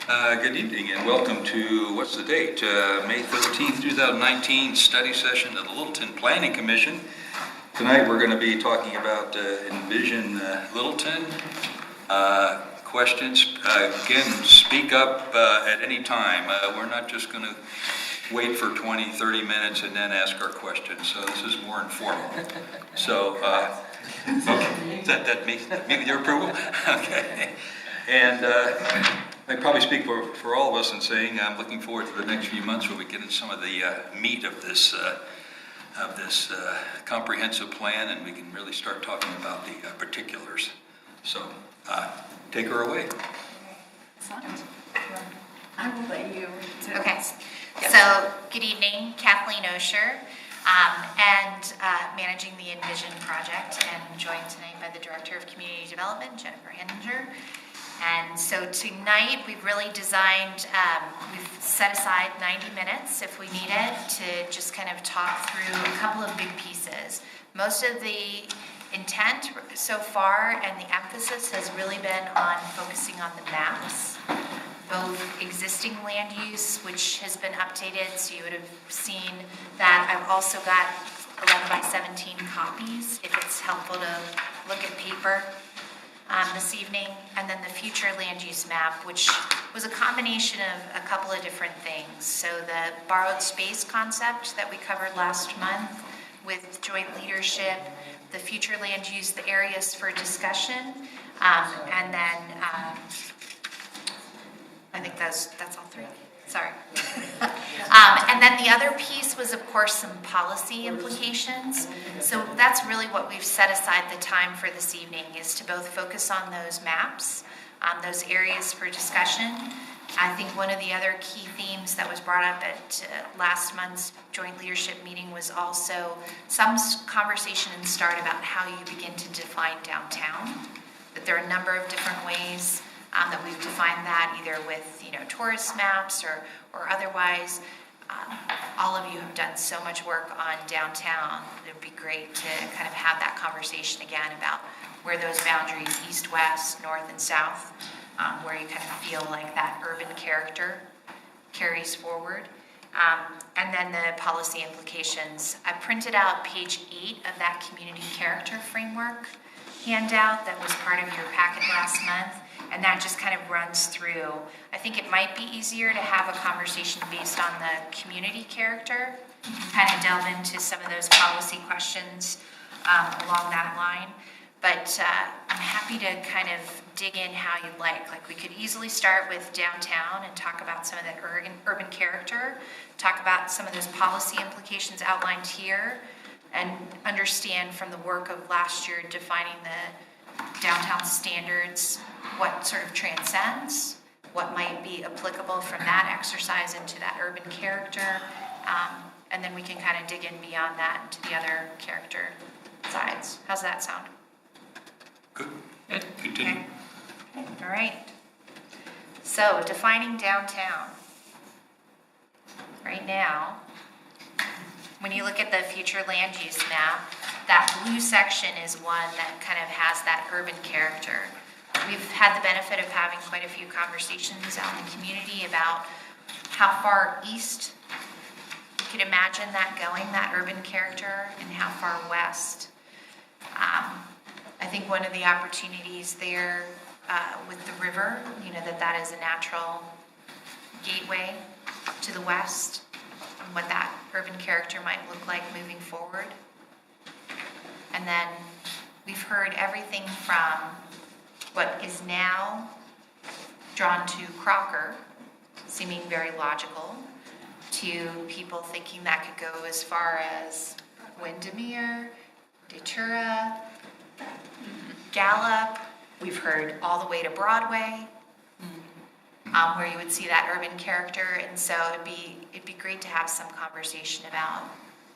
Good evening and welcome to, what's the date? May 13th, 2019 study session of the Littleton Planning Commission. Tonight we're going to be talking about Envision Littleton. Questions, again, speak up at any time. We're not just going to wait for 20, 30 minutes and then ask our questions. So this is more informal. So, okay, is that me with your approval? Okay. And I probably speak for all of us in saying I'm looking forward to the next few months where we get into some of the meat of this comprehensive plan, and we can really start talking about the particulars. So, take her away. Excellent. I will let you. Okay. So, good evening, Kathleen Osher, and managing the Envision project, and joined tonight by the Director of Community Development, Jennifer Henninger. And so tonight we've really designed, we've set aside 90 minutes if we need it to just kind of talk through a couple of big pieces. Most of the intent so far and the emphasis has really been on focusing on the maps, both existing land use, which has been updated, so you would have seen that. I've also got 11 by 17 copies if it's helpful to look at paper. This evening, and then the future land use map, which was a combination of a couple of different things. So the borrowed space concept that we covered last month with joint leadership, the future land use, the areas for discussion, and then I think that's all three. Sorry. And then the other piece was, of course, some policy implications. So that's really what we've set aside the time for this evening, is to both focus on those maps, those areas for discussion. I think one of the other key themes that was brought up at last month's joint leadership meeting was also some conversation and start about how you begin to define downtown, that there are a number of different ways that we've defined that, either with tourist maps or otherwise. All of you have done so much work on downtown. It would be great to kind of have that conversation again about where those boundaries, east, west, north, and south, where you kind of feel like that urban character carries forward. And then the policy implications. I printed out page 8 of that community character framework handout that was part of your packet last month. And that just kind of runs through. I think it might be easier to have a conversation based on the community character, kind of delve into some of those policy questions along that line. But I'm happy to kind of dig in how you'd like. Like, we could easily start with downtown and talk about some of that urban character, talk about some of those policy implications outlined here, and understand from the work of last year defining the downtown standards, what sort of transcends, what might be applicable from that exercise into that urban character, and then we can kind of dig in beyond that into the other character sides. How's that sound? Good. Continue. Okay. All right. So, defining downtown. Right now, when you look at the future land use map, that blue section is one that kind of has that urban character. We've had the benefit of having quite a few conversations out in the community about how far east you could imagine that going, that urban character, and how far west. I think one of the opportunities there with the river, that is a natural gateway to the west, and what that urban character might look like moving forward. And then we've heard everything from what is now drawn to Crocker, seeming very logical, to people thinking that could go as far as Windermere, Datura, Gallup. We've heard all the way to Broadway, where you would see that urban character. And so it'd be great to have some conversation about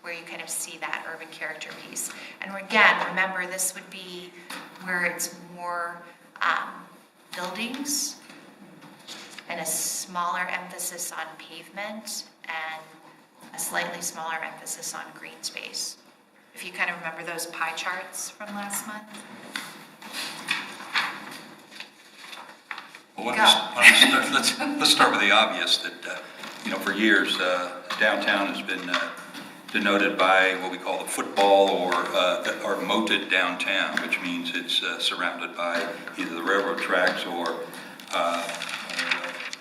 where you kind of see that urban character piece. And again, remember, this would be where it's more buildings and a smaller emphasis on pavement and a slightly smaller emphasis on green space. If you kind of remember those pie charts from last month. Well, let's start with the obvious, that, for years, downtown has been denoted by what we call the football or moated downtown, which means it's surrounded by either the railroad tracks or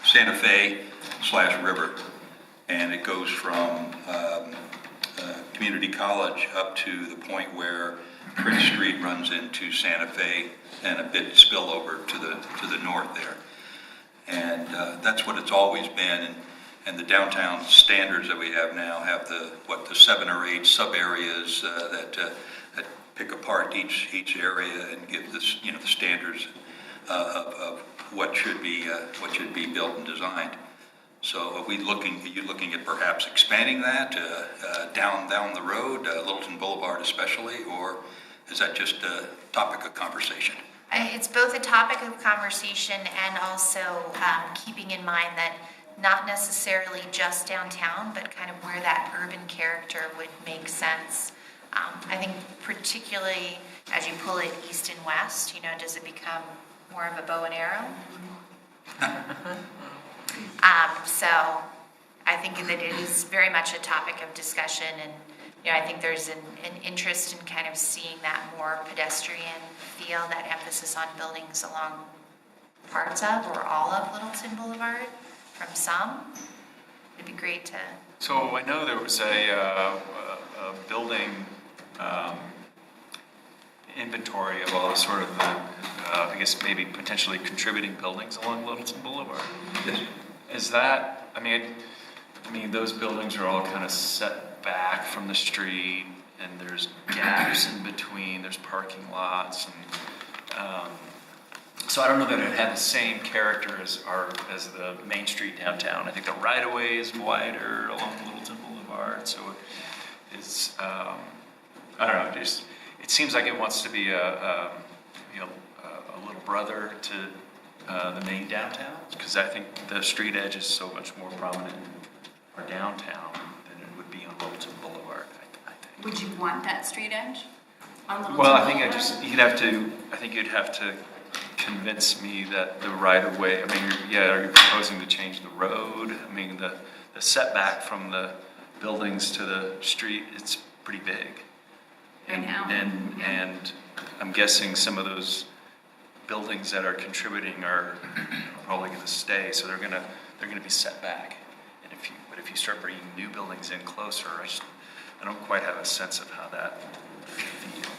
Santa Fe/river. And it goes from Community College up to the point where Prince Street runs into Santa Fe and a bit spillover to the north there. And that's what it's always been. And the downtown standards that we have now have the 7 or 8 sub areas that pick apart each area and give this, the standards of what should be built and designed. So are you looking at perhaps expanding that down the road, Littleton Boulevard especially, or is that just a topic of conversation? It's both a topic of conversation and also keeping in mind that not necessarily just downtown, but kind of where that urban character would make sense. I think particularly as you pull it east and west, does it become more of a bow and arrow? So I think that it is very much a topic of discussion, and I think there's an interest in kind of seeing that more pedestrian feel, that emphasis on buildings along parts of or all of Littleton Boulevard from some. It'd be great to. So I know there was a building inventory of all sort of the, I guess maybe potentially contributing buildings along Littleton Boulevard. Yes. Is that, I mean, those buildings are all kind of set back from the street, and there's gaps in between, there's parking lots, and so I don't know that it had the same character as the Main Street downtown. I think the right-of-way is wider along Littleton Boulevard, so it's, I don't know, it seems like it wants to be a little brother to the main downtown, because I think the street edge is so much more prominent in our downtown than it would be on Littleton Boulevard, I think. Would you want that street edge on Littleton Well, I think Boulevard? I think you'd have to convince me that the right of way, are you proposing to change the road? The setback from the buildings to the street, it's pretty big. Right now. And I'm guessing some of those buildings that are contributing are probably going to stay, so they're going to be set back. And if you start bringing new buildings in closer, I don't quite have a sense of how that would feel.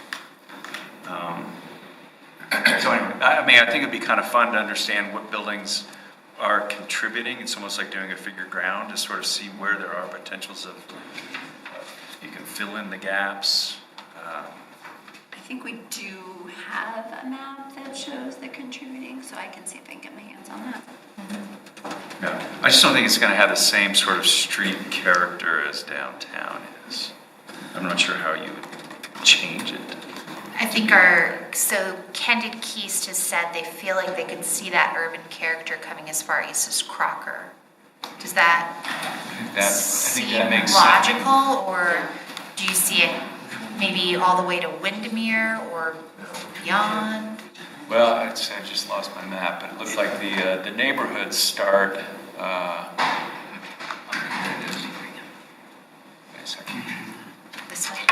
So anyway, I think it'd be kind of fun to understand what buildings are contributing. It's almost like doing a figure ground to sort of see where there are potentials of you can fill in the gaps. I think we do have a map that shows the contributing, so I can see if I can get my hands on that. Yeah, I just don't think it's going to have the same sort of street character as downtown is. I'm not sure how you would change it. I think so Candid Keast has said they feel like they could see that urban character coming as far east as Crocker. Does that seem makes logical, or do you see it maybe all the way to Windermere or beyond? Well, I just lost my map, but it looks like the neighborhoods start. Wait a second. This way.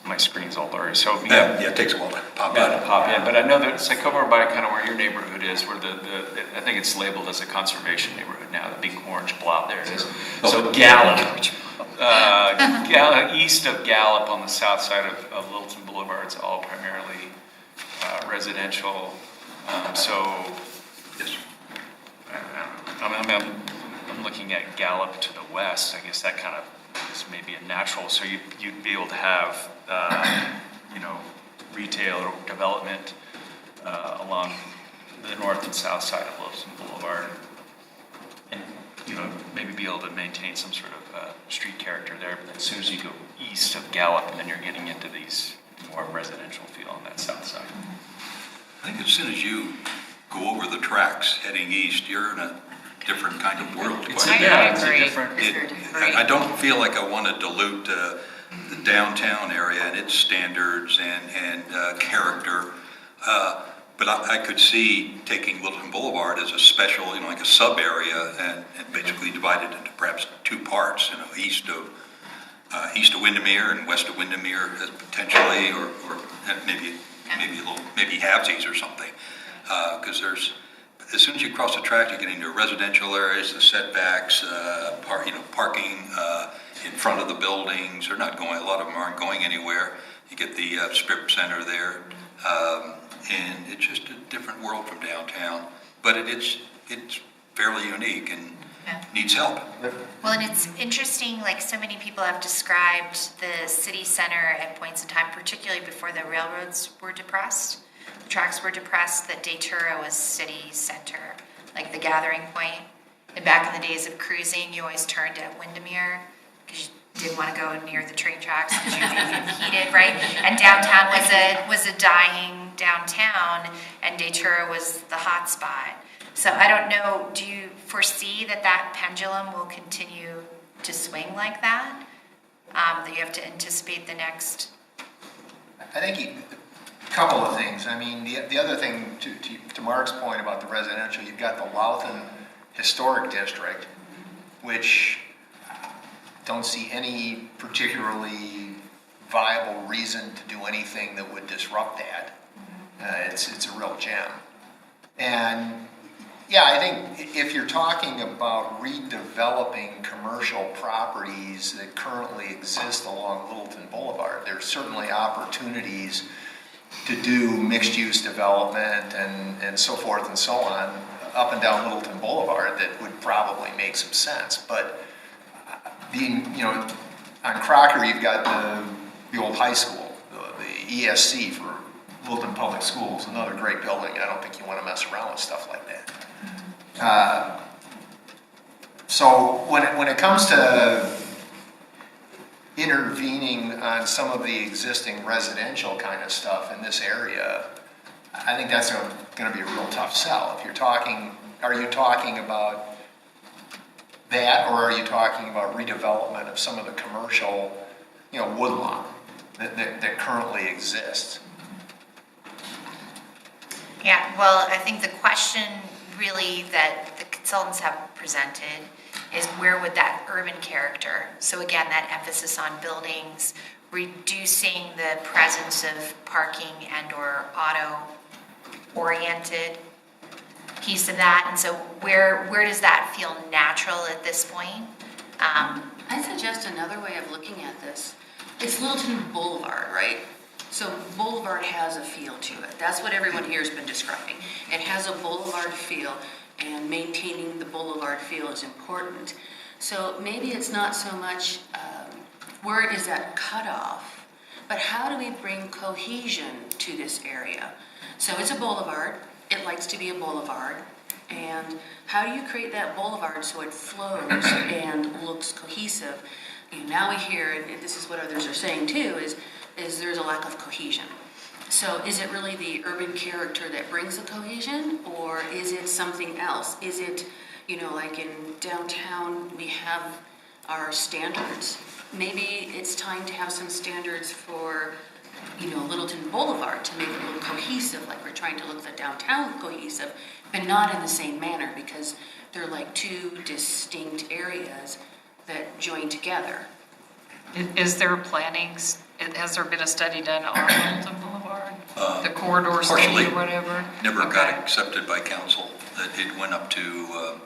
My screen's all blurry, so Yeah, it takes a while to pop out. pop in. But I know that it's like over by kind of where your neighborhood is, where I think it's labeled as a conservation neighborhood now. The big orange blob there it is. So Gallup, east of Gallup on the south side of Littleton Boulevard, it's all primarily residential. Yes. I'm looking at Gallup to the west. I guess that kind of is maybe a natural. So you'd be able to have retail or development along the north and south side of Littleton Boulevard, and maybe be able to maintain some sort of street character there. But as soon as you go east of Gallup, then you're getting into these more residential feel on that south side. I think as soon as you go over the tracks heading east, you're in a different kind of world. It's I a agree. different. I don't feel like I want to dilute the downtown area and its standards and character. But I could see taking Littleton Boulevard as a special, like a sub area, and basically divide it into perhaps two parts. East of Windermere and west of Windermere, as potentially, or maybe halvesies or something. Because as soon as you cross the track, you get into residential areas, the setbacks, parking in front of the buildings. A lot of them aren't going anywhere. You get the strip center there. And it's just a different world from downtown, but it's fairly unique and needs help. Well, and it's interesting, like so many people have described the city center at points in time, particularly before the railroads were depressed, the tracks were depressed, that Datura was city center, like the gathering point. And back in the days of cruising, you always turned at Windermere because you didn't want to go near the train tracks because you'd be heated, right? And downtown was a dying downtown, and Datura was the hot spot. So I don't know, do you foresee that pendulum will continue to swing like that? That you have to anticipate the next? I think a couple of things. I mean, the other thing, to Mark's point about the residential, you've got the Loughton Historic District, which don't see any particularly viable reason to do anything that would disrupt that. It's a real gem. And yeah, I think if you're talking about redeveloping commercial properties that currently exist along Littleton Boulevard, there's certainly opportunities to do mixed-use development and so forth and so on up and down Littleton Boulevard that would probably make some sense. But on Crocker, you've got the old high school, the ESC for Littleton Public Schools, another great building. I don't think you want to mess around with stuff like that. So when it comes to intervening on some of the existing residential kind of stuff in this area, I think that's going to be a real tough sell. If you're talking, are you talking about that, or are you talking about redevelopment of some of the commercial, woodlot that currently exists? Yeah, well, I think the question really that the consultants have presented is where would that urban character, so again, that emphasis on buildings, reducing the presence of parking and or auto-oriented piece of that, and so where does that feel natural at this point? I suggest another way of looking at this. It's Littleton Boulevard, right? So Boulevard has a feel to it. That's what everyone here has been describing. It has a boulevard feel, and maintaining the boulevard feel is important. So maybe it's not so much where is that cutoff, but how do we bring cohesion to this area? So it's a boulevard. It likes to be a boulevard. And how do you create that boulevard so it flows and looks cohesive? Now we hear, and this is what others are saying too, is there's a lack of cohesion. So is it really the urban character that brings the cohesion, or is it something else? Is it, like in downtown, we have our standards. Maybe it's time to have some standards for, Littleton Boulevard to make it look cohesive, like we're trying to look at downtown cohesive, but not in the same manner, because they're like two distinct areas that join together. Is there has there been a study done on Littleton Boulevard? The corridor study or whatever? Never got accepted by council. That it went up to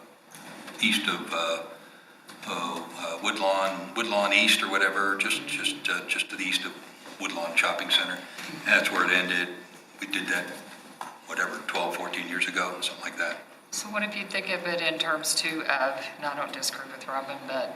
east of Woodlawn East or whatever, just to the east of Woodlawn Shopping Center. And that's where it ended. We did that, 12, 14 years ago, something like that. So what if you think of it in terms too of, and I don't disagree with Robin, but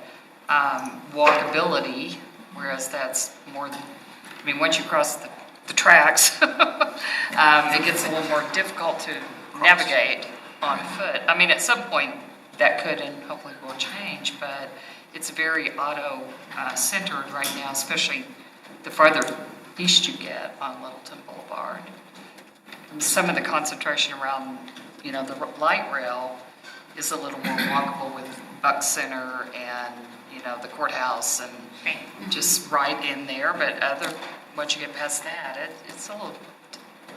walkability, whereas that's more than, once you cross the tracks, it gets a little more difficult to navigate on foot. At some point that could and hopefully will change, but it's very auto-centered right now, especially the farther east you get on Littleton Boulevard. And some of the concentration around, the light rail is a little more walkable with Buck Center and, the courthouse and Right. just right in there, but once you get past that, it's a little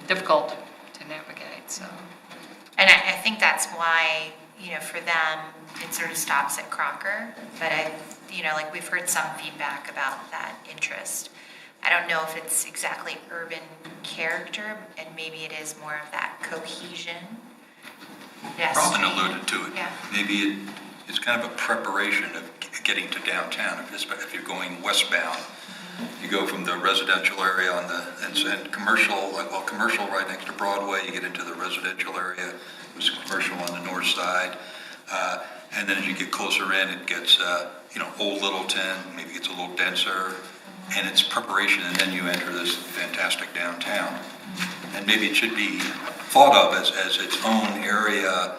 difficult to navigate, so. And I think that's why, for them, it sort of stops at Crocker. But like we've heard some feedback about that interest. I don't know if it's exactly urban character, and maybe it is more of that cohesion. Robin alluded to it. Yeah. Maybe it's kind of a preparation of getting to downtown. If you're going westbound, you go from the residential area and commercial, commercial right next to Broadway, you get into the residential area. There's commercial on the north side. And then as you get closer in, it gets, Old Littleton, maybe it's a little denser. And it's preparation, and then you enter this fantastic downtown. And maybe it should be thought of as its own area,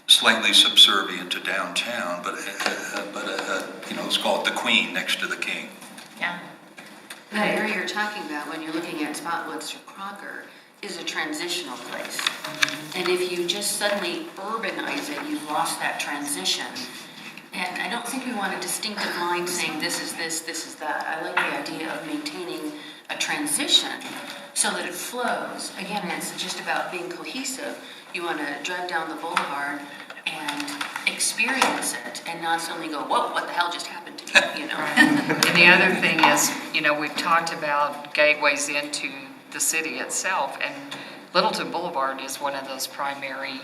slightly subservient to downtown, but let's call it the queen next to the king. Yeah. That area you're talking about when you're looking at Spotwoods or Crocker is a transitional place. And if you just suddenly urbanize it, you've lost that transition. And I don't think we want a distinctive line saying this is this, this is that. I like the idea of maintaining a transition so that it flows. Again, it's just about being cohesive. You want to drive down the boulevard and experience it and not suddenly go, whoa, what the hell just happened to me, And the other thing is, we've talked about gateways into the city itself, and Littleton Boulevard is one of those primary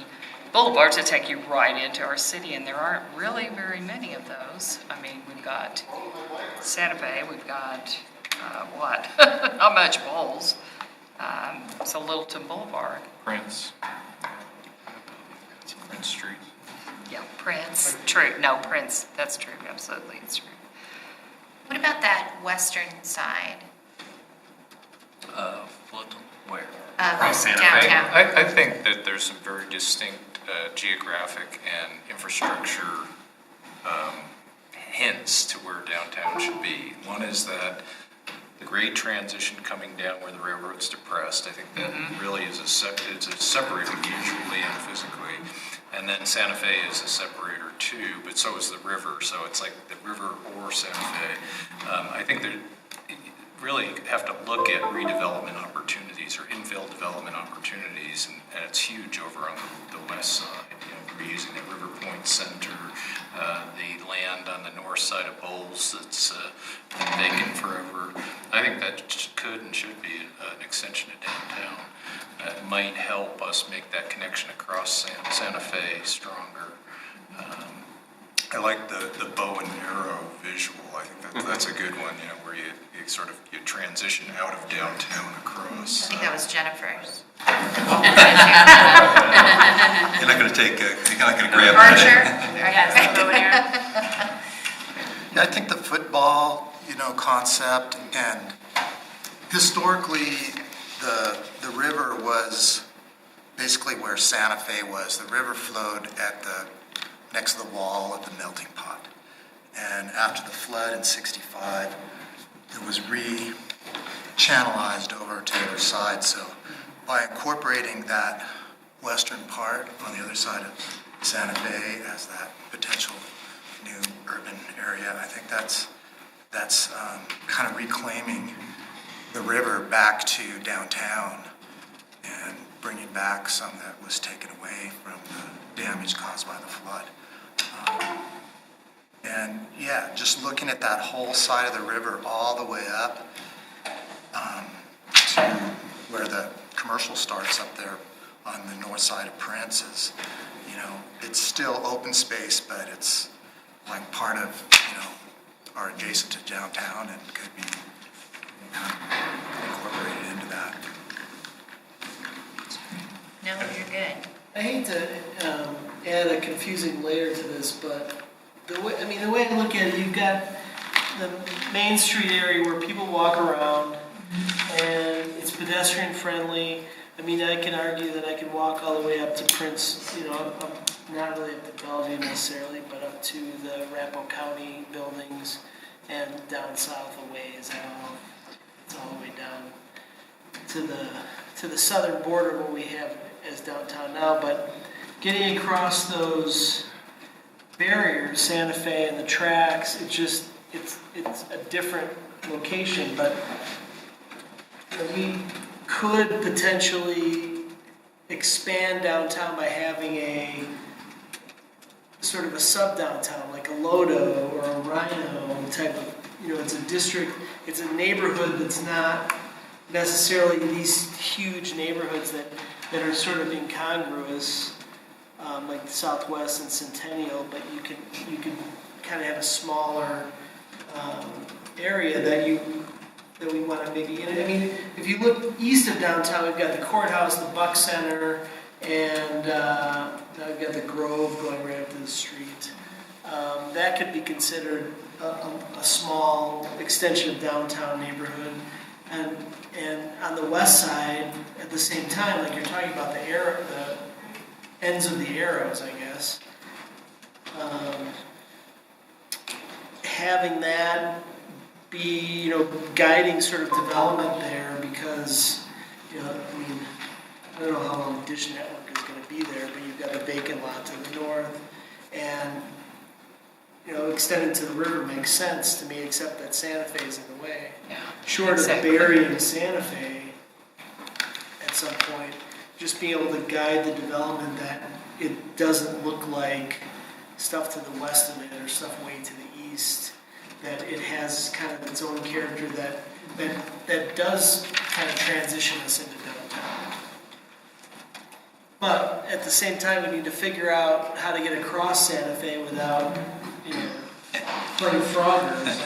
boulevards that take you right into our city, and there aren't really very many of those. I mean, we've got Santa Fe, we've got, not much Bowles. So Littleton Boulevard. Prince. It's Prince Street. Yeah, Prince, true, no, Prince, that's true, absolutely, it's true. What about that western side Where? of Santa downtown? I think that there's some very distinct geographic and infrastructure hints to where downtown should be. One is that the grade transition coming down where the railroad's depressed, I think that really is it's a separator visually and physically. And then Santa Fe is a separator too, but so is the river. So it's like the river or Santa Fe. I think that really have to look at redevelopment opportunities or infill development opportunities, and it's huge over on the west side. We're using the River Point Center, the land on the north side of Bowles that's been vacant forever. I think that could and should be an extension of downtown. It might help us make that connection across Santa Fe stronger. I like the bow and arrow visual. I think that's a good one, where you sort of you transition out of downtown I across. think that was Jennifer's. You're not going to grab Archer? that. Yeah, I think the football, concept, and historically, the river was basically where Santa Fe was. The river flowed next to the wall of the melting pot. And after the flood in '65, it was re-channelized over to the other side. So by incorporating that western part on the other side of Santa Fe as that potential new urban area, I think that's kind of reclaiming the river back to downtown and bringing back some that was taken away from the damage caused by the flood. And yeah, just looking at that whole side of the river all the way up to where the commercial starts up there on the north side of Prince is, it's still open space, but it's like part of, are adjacent to downtown and could be incorporated into that. No, you're good. I hate to add a confusing layer to this, but the way I look at it, you've got the Main Street area where people walk around, and it's pedestrian friendly. I mean, I can argue that I could walk all the way up to Prince, I'm not really up to Bellevue necessarily, but up to the Arapahoe County buildings and down south a ways. I don't know, it's all the way down to the southern border what we have as downtown now, but getting across those barrier, Santa Fe and the tracks, it's a different location, but we could potentially expand downtown by having a sort of a sub-downtown, like a Lodo or a Rhino type of, it's a district, it's a neighborhood that's not necessarily these huge neighborhoods that are sort of incongruous, like Southwest and Centennial, but you can kind of have a smaller area that we want to maybe, I mean, if you look east of downtown, we've got the courthouse, the Buck Center, and now we've got the Grove going right up to the street. That could be considered a small extension of downtown neighborhood. And on the west side, at the same time, like you're talking about the ends of the arrows, I guess. Having that be, guiding sort of development there, because, I don't know how long Dish Network is going to be there, but you've got a vacant lot to the north, and, extending to the river makes sense to me, except that Santa Fe is in the way. Yeah, Short exactly. of burying Santa Fe at some point, just being able to guide the development that it doesn't look like stuff to the west of it or stuff way to the east, that it has kind of its own character that does kind of transition us into downtown. But at the same time, we need to figure out how to get across Santa Fe without, playing Froggers.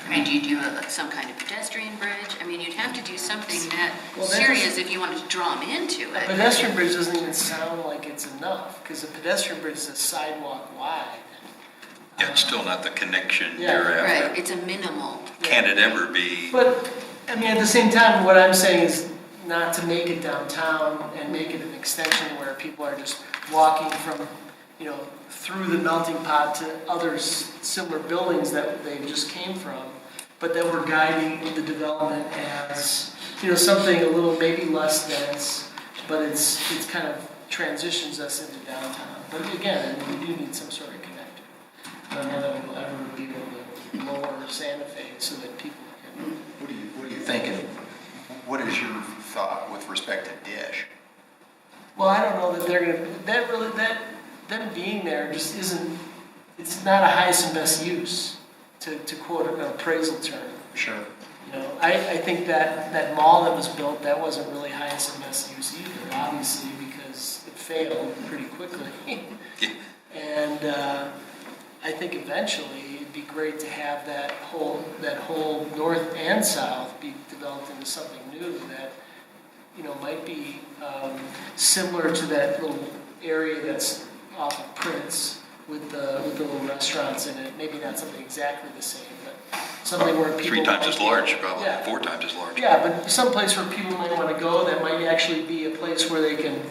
I mean, do you do some kind of pedestrian bridge? I mean, you'd have to do something that Well, that serious doesn't- if you wanted to draw them into A it. pedestrian bridge doesn't even sound like it's enough, because a pedestrian bridge is a sidewalk wide. Yeah, it's still not the connection Yeah. thereafter. Right, it's a minimal. Can it ever be? But, I mean, at the same time, what I'm saying is not to make it downtown and make it an extension where people are just walking from, through the melting pot to other similar buildings that they just came from, but that we're guiding the development as, something a little maybe less dense, but it's kind of transitions us into downtown. But again, we do need some sort of connector. I don't know that we'll ever be able to lower Santa Fe so that people can. What are you thinking? What is your thought with respect to Dish? Well, I don't know that they're gonna, them being there just isn't, it's not a highest and best use, to quote an appraisal term. Sure. I think that mall that was built, that wasn't really highest and best use either, obviously, because it failed pretty quickly. Yeah. And I think eventually it'd be great to have that whole north and south be developed into something new that, might be similar to that little area that's off of Prince with the little restaurants in it. Maybe not something exactly the same, but something where people 3 times might as be- large, probably, Yeah. 4 times as large. Yeah, but someplace where people might want to go that might actually be a place where they can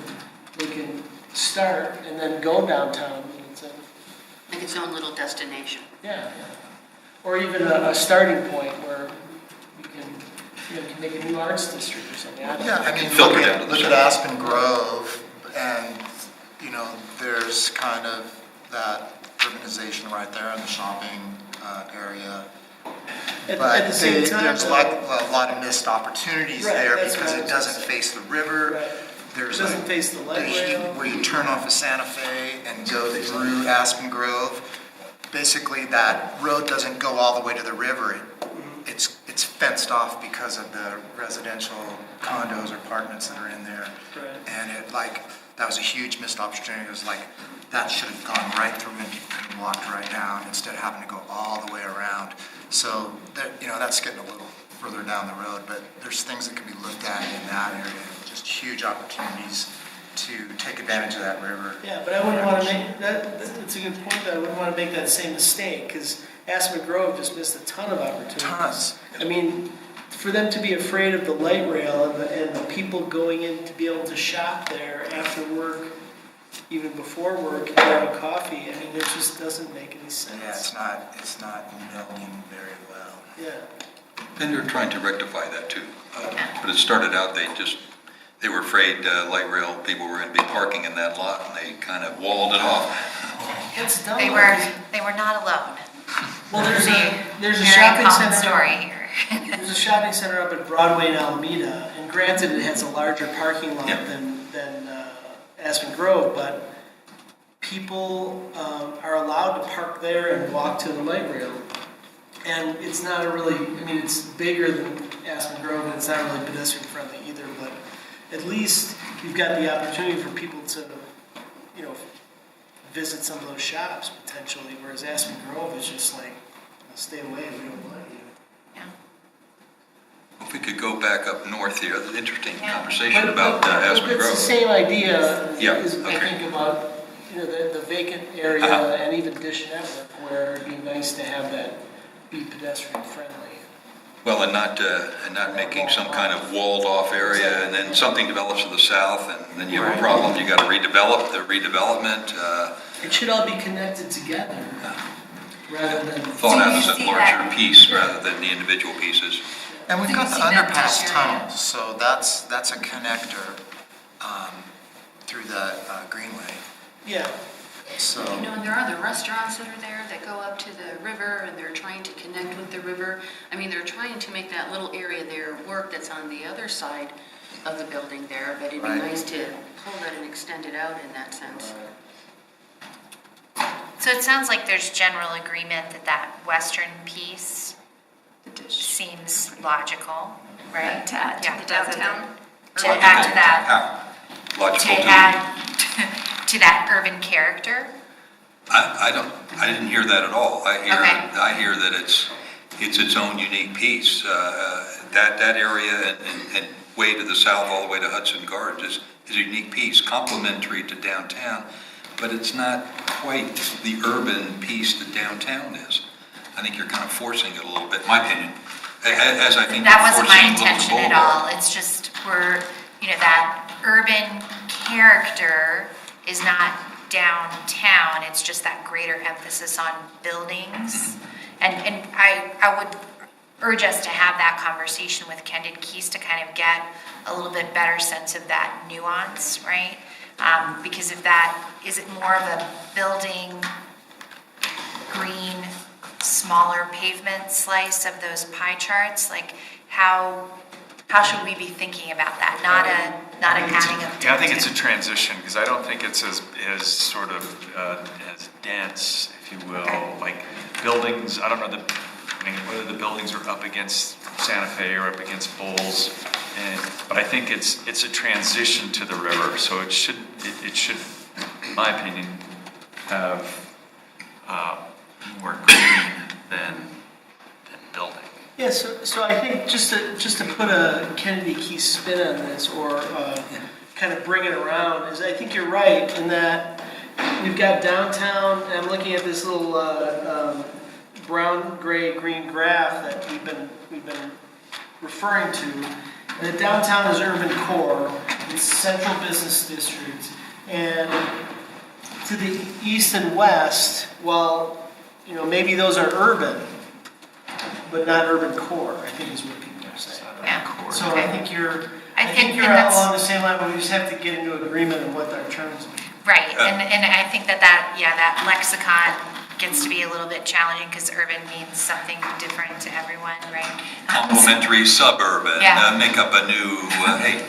start and then go downtown. Like its own little destination. Yeah. Or even a starting point where we can make a new arts district or something. I don't know. Yeah, I mean, Filter down to the look at center. Aspen Grove, and, there's kind of that urbanization right there in the shopping area. At But the same time, there's though- a lot of missed opportunities Right, there that's because what I it was doesn't gonna say. face the river. Right. There's It doesn't face the light rail. where you turn off of Santa Fe and go through Aspen Grove. Basically, that road doesn't go all the way to the river. It's fenced off because of the residential condos or apartments that are in there. Right. And that was a huge missed opportunity. It was like, that should have gone right through and people could have walked right down instead of having to go all the way around. So, that's getting a little further down the road, but there's things that can be looked at in that area. Just huge opportunities to take advantage of that river. Yeah, but I wouldn't want to make, that's a good point, though. I wouldn't want to make that same mistake, because Aspen Grove just missed a ton of opportunities. Tons. I mean, for them to be afraid of the light rail and the people going in to be able to shop there after work, even before work, and grab a coffee, I mean, it just doesn't make any sense. Yeah, it's not melding very well. Yeah. And they're trying to rectify that too. But it started out, they were afraid light rail people were going to be parking in that lot, and they kind of walled it off. It's dumb. They were not alone. Well, there's a Very shopping common center. story here. There's a shopping center up at Broadway and Alameda, and granted, it has a larger parking lot Yeah. than Aspen Grove, but people are allowed to park there and walk to the light rail. And it's not a really, I mean, it's bigger than Aspen Grove, and it's not really pedestrian friendly either, but at least you've got the opportunity for people to, visit some of those shops potentially, whereas Aspen Grove is just like, stay away, we don't want you. If we could go back up north here, there's an interesting Yeah. conversation about Aspen It's the Grove. same idea, Yeah, is, I okay. think about, the vacant area Uh-huh. and even Dish Network, where it'd be nice to have that be pedestrian friendly. Well, and not making some kind of walled off area, and then something develops to the south, and then you have a problem, you gotta redevelop the redevelopment. It should all be connected together, rather than. Thought out as you a see larger that? piece rather than the individual pieces. And we've Do got you the see that underpass this tunnel, so that's a connector through the Greenway. Yeah, So, And there are the restaurants that are there that go up to the river, and they're trying to connect with the river. I mean, they're trying to make that little area there work that's on the other side of the building there, but it'd be Right. nice to pull that and extend it out in that sense. So it sounds like there's general agreement that that western piece The dish. seems logical, right? To add to Yeah. the downtown. To add to that, How? Logical to to add to that urban character. I didn't hear that at all. Okay. I hear that it's its own unique piece. That area and way to the south, all the way to Hudson Gardens is a unique piece, complementary to downtown, but it's not quite the urban piece that downtown is. I think you're kind of forcing it a little bit, in my opinion, as I think That you're wasn't forcing my Wilton intention at Boulevard. all. It's just that urban character is not downtown. It's just that greater emphasis on buildings. And I would urge us to have that conversation with Candid Keys to kind of get a little bit better sense of that nuance, right? Because is it more of a building, green, smaller pavement slice of those pie charts? Like how should we be thinking about that? Not adding up. Yeah, I think it's a transition, because I don't think it's as sort of as dense, if you will. Okay. Like buildings, I don't know whether the buildings are up against Santa Fe or up against Bowles, but I think it's a transition to the river, so it should, in my opinion, have more green than building. yeah, so I think just to put a Kennedy Key spin on this, or kind of bring it around, is I think you're right in that we've got downtown, and I'm looking at this little brown, gray, green graph that we've been referring to. And the downtown is urban core, it's central business district, and to the east and west, well, maybe those are urban, but not urban core, I think is what people are saying. Yeah. So I think you're and you're that's- along the same line, but we just have to get into agreement on what our terms are. Right, and I think that lexicon gets to be a little bit challenging because urban means something different to everyone, right? Complementary suburban, Yeah. make up a new, hey,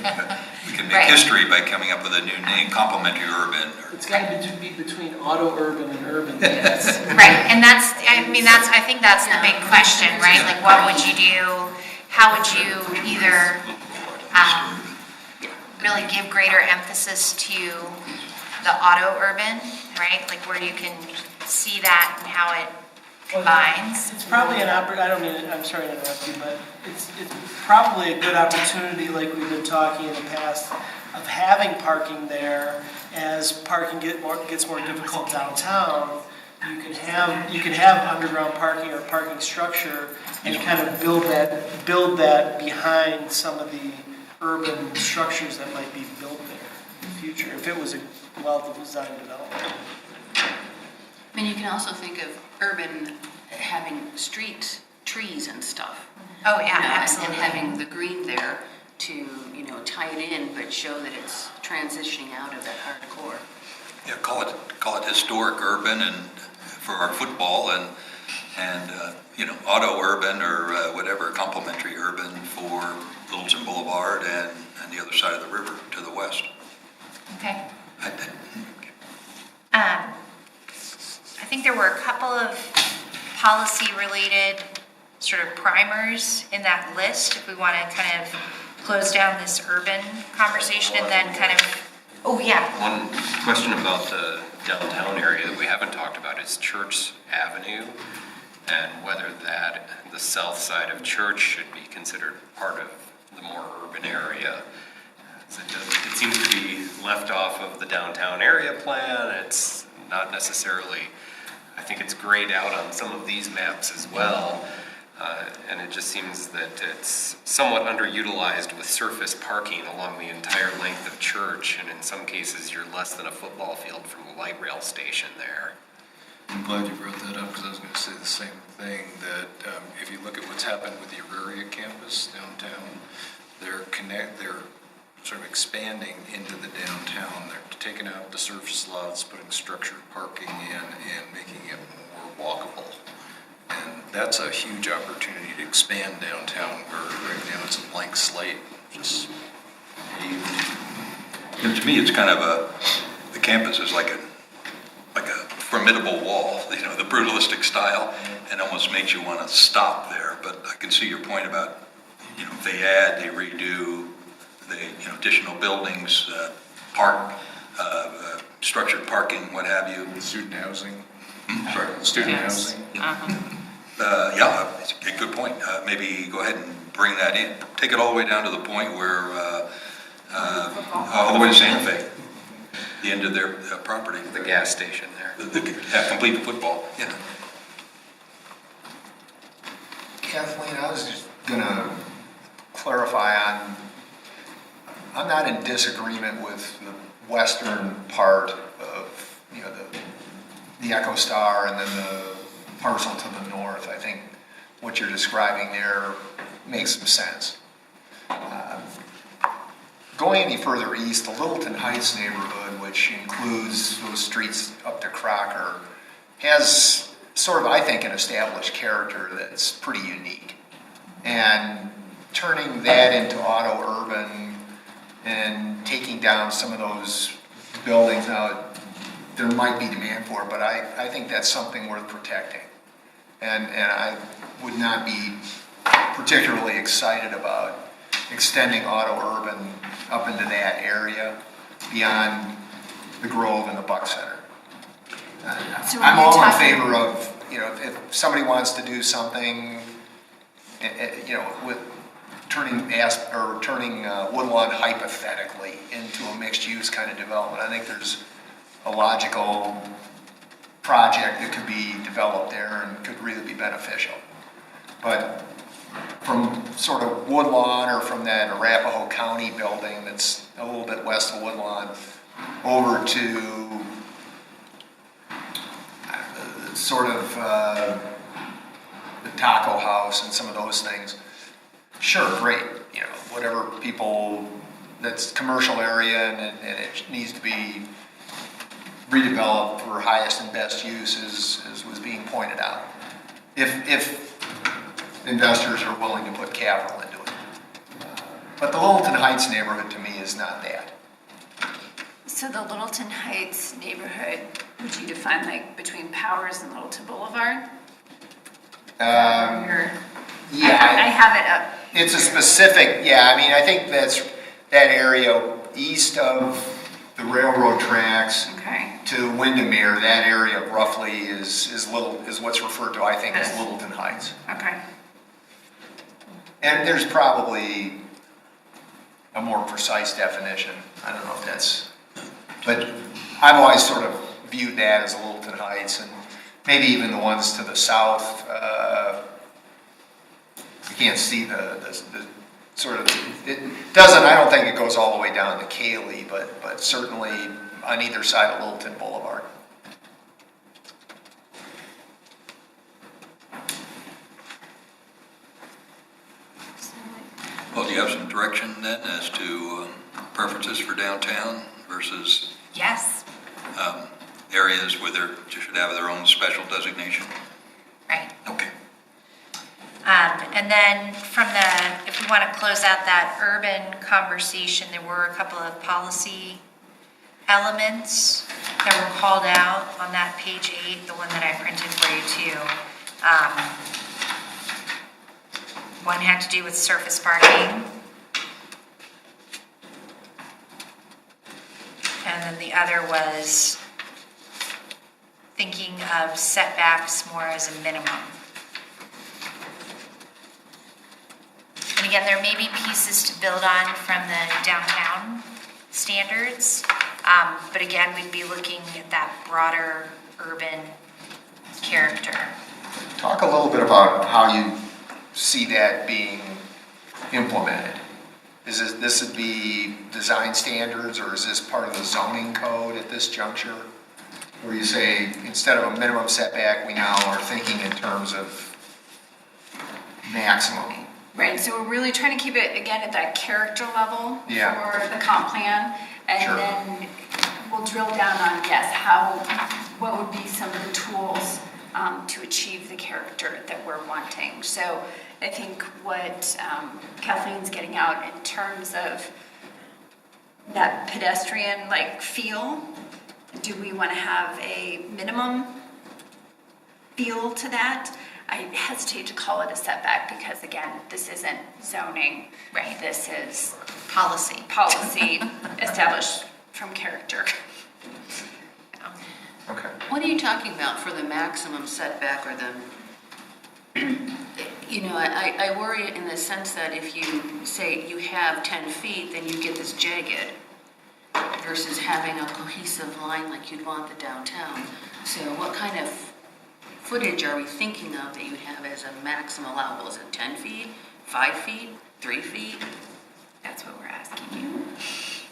we can make Right. history by coming up with a new name, complementary urban. It's got to be between auto-urban and urban. Right, and I think that's the big question, right? Like, what would you do? How would you either really give greater emphasis to the auto-urban, right? Like where you can see that and how it combines. It's probably I'm sorry to interrupt you, but it's probably a good opportunity, like we've been talking in the past, of having parking there. As parking gets more difficult downtown, you can have underground parking or parking structure and kind of build that behind some of the urban structures that might be built there in the future, if it was a well-designed development. I mean, you can also think of urban having street trees and stuff. Oh, yeah, And absolutely. having the green there to, tie it in, but show that it's transitioning out of that hardcore. Yeah, call it historic urban and for our football and auto urban or whatever, complementary urban for Littleton Boulevard and the other side of the river to the west. Okay. I- I think there were a couple of policy-related sort of primers in that list, if we want to kind of close down this urban conversation and then kind of, oh, yeah. One question about the downtown area that we haven't talked about is Church Avenue and whether the south side of Church should be considered part of the more urban area. It seems to be left off of the downtown area plan. It's not necessarily, I think it's grayed out on some of these maps as well. And it just seems that it's somewhat underutilized with surface parking along the entire length of Church, and in some cases you're less than a football field from the light rail station there. I'm glad you brought that up because I was going to say the same thing, that if you look at what's happened with the Auraria campus downtown, they're sort of expanding into the downtown. They're taking out the surface lots, putting structured parking in, and making it more walkable. And that's a huge opportunity to expand downtown, where right now it's a blank slate, just paved. And to me, it's kind of the campus is like a formidable wall, the brutalistic style, and almost makes you want to stop there. But I can see your point about, if they add, they redo, additional buildings, structured parking, what have you. Student housing. Sorry. Student Yes. housing. Yeah, it's a good point. Maybe go ahead and bring that in. Take it all the way down to the point where, all the way to Santa Fe, the end of their property. The gas station there. Complete the football, yeah. Kathleen, I was just gonna clarify I'm not in disagreement with the western part of, the Echo Star and then the parcel to the north. I think what you're describing there makes some sense. Going any further east, the Littleton Heights neighborhood, which includes those streets up to Crocker, has sort of, I think, an established character that's pretty unique. And turning that into auto urban and taking down some of those buildings, now there might be demand for it, but I think that's something worth protecting. And I would not be particularly excited about extending auto urban up into that area beyond the Grove and the Buck Center. So when I'm you're all in talking- favor of, if somebody wants to do something, with turning Woodlawn hypothetically into a mixed-use kind of development, I think there's a logical project that could be developed there and could really be beneficial. But from sort of Woodlawn or from that Arapahoe County building that's a little bit west of Woodlawn over to sort of the Taco House and some of those things, sure, great, whatever people, that's commercial area and it needs to be redeveloped for highest and best use as was being pointed out. If investors are willing to put capital into it. But the Littleton Heights neighborhood to me is not that. So the Littleton Heights neighborhood, would you define like between Powers and Littleton Boulevard? Or- Yeah. I have it up. It's a specific, I think that's that area east of the railroad tracks Okay. to Windermere, that area roughly is what's referred to, I think, as Littleton Heights. Okay. And there's probably a more precise definition. I don't know if that's, but I've always sort of viewed that as Littleton Heights, and maybe even the ones to the south. You can't see the sort of, it doesn't, I don't think it goes all the way down to Cayley, but certainly on either side of Littleton Boulevard. Well, do you have some direction then as to preferences for downtown versus Yes. areas where they should have their own special designation? Right. Okay. And then from if we want to close out that urban conversation, there were a couple of policy elements that were called out on that page 8, the one that I printed for you too. One had to do with surface parking. And then the other was thinking of setbacks more as a minimum. And again, there may be pieces to build on from the downtown standards, but again, we'd be looking at that broader urban character. Talk a little bit about how you see that being implemented. Is this would be design standards, or is this part of the zoning code at this juncture? Where you say, instead of a minimum setback, we now are thinking in terms of maximum. Right, so we're really trying to keep it, again, at that character level Yeah. for the comp plan. And Sure. then we'll drill down on, yes, what would be some of the tools to achieve the character that we're wanting. So I think what Kathleen's getting out in terms of that pedestrian-like feel, do we want to have a minimum feel to that? I hesitate to call it a setback because, again, this isn't zoning. Right. This is Policy. policy established from character. Okay. What are you talking about for the maximum setback or the, you know, I worry in the sense that if you say you have 10 feet, then you get this jagged versus having a cohesive line like you'd want the downtown. So what kind of footage are we thinking of that you have as a maximum allowable? Is it 10 feet, 5 feet, 3 feet? That's what we're asking you.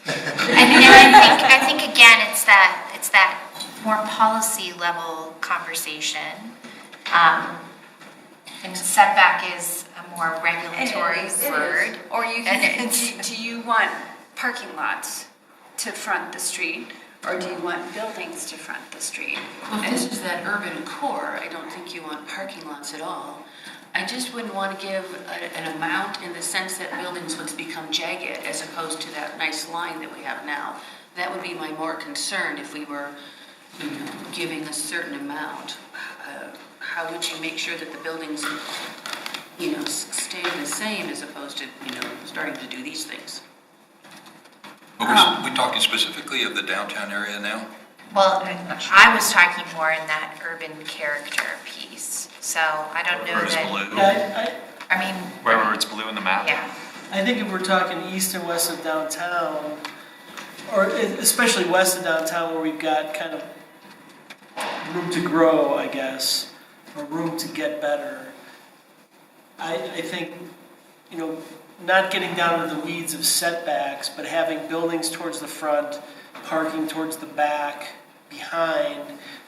And I think again, it's that more policy level conversation. And setback is a more regulatory It is. word. Or you And can, it's- do you want parking lots to front the street? Or do you want buildings to front the street? Well, if this is that urban core, I don't think you want parking lots at all. I just wouldn't want to give an amount in the sense that buildings would become jagged as opposed to that nice line that we have now. That would be my more concern if we were, you know, giving a certain amount. How would you make sure that the buildings, you know, stay the same as opposed to, you know, starting to do these things? We're talking specifically of the downtown area now? Well, I was talking more in that urban character piece. So I don't know Where it's that, blue, Yeah, I mean, wherever it's blue in the map. yeah. I think if we're talking east and west of downtown, or especially west of downtown where we've got kind of room to grow, I guess, or room to get better, I think, you know, not getting down to the weeds of setbacks, but having buildings towards the front, parking towards the back, behind,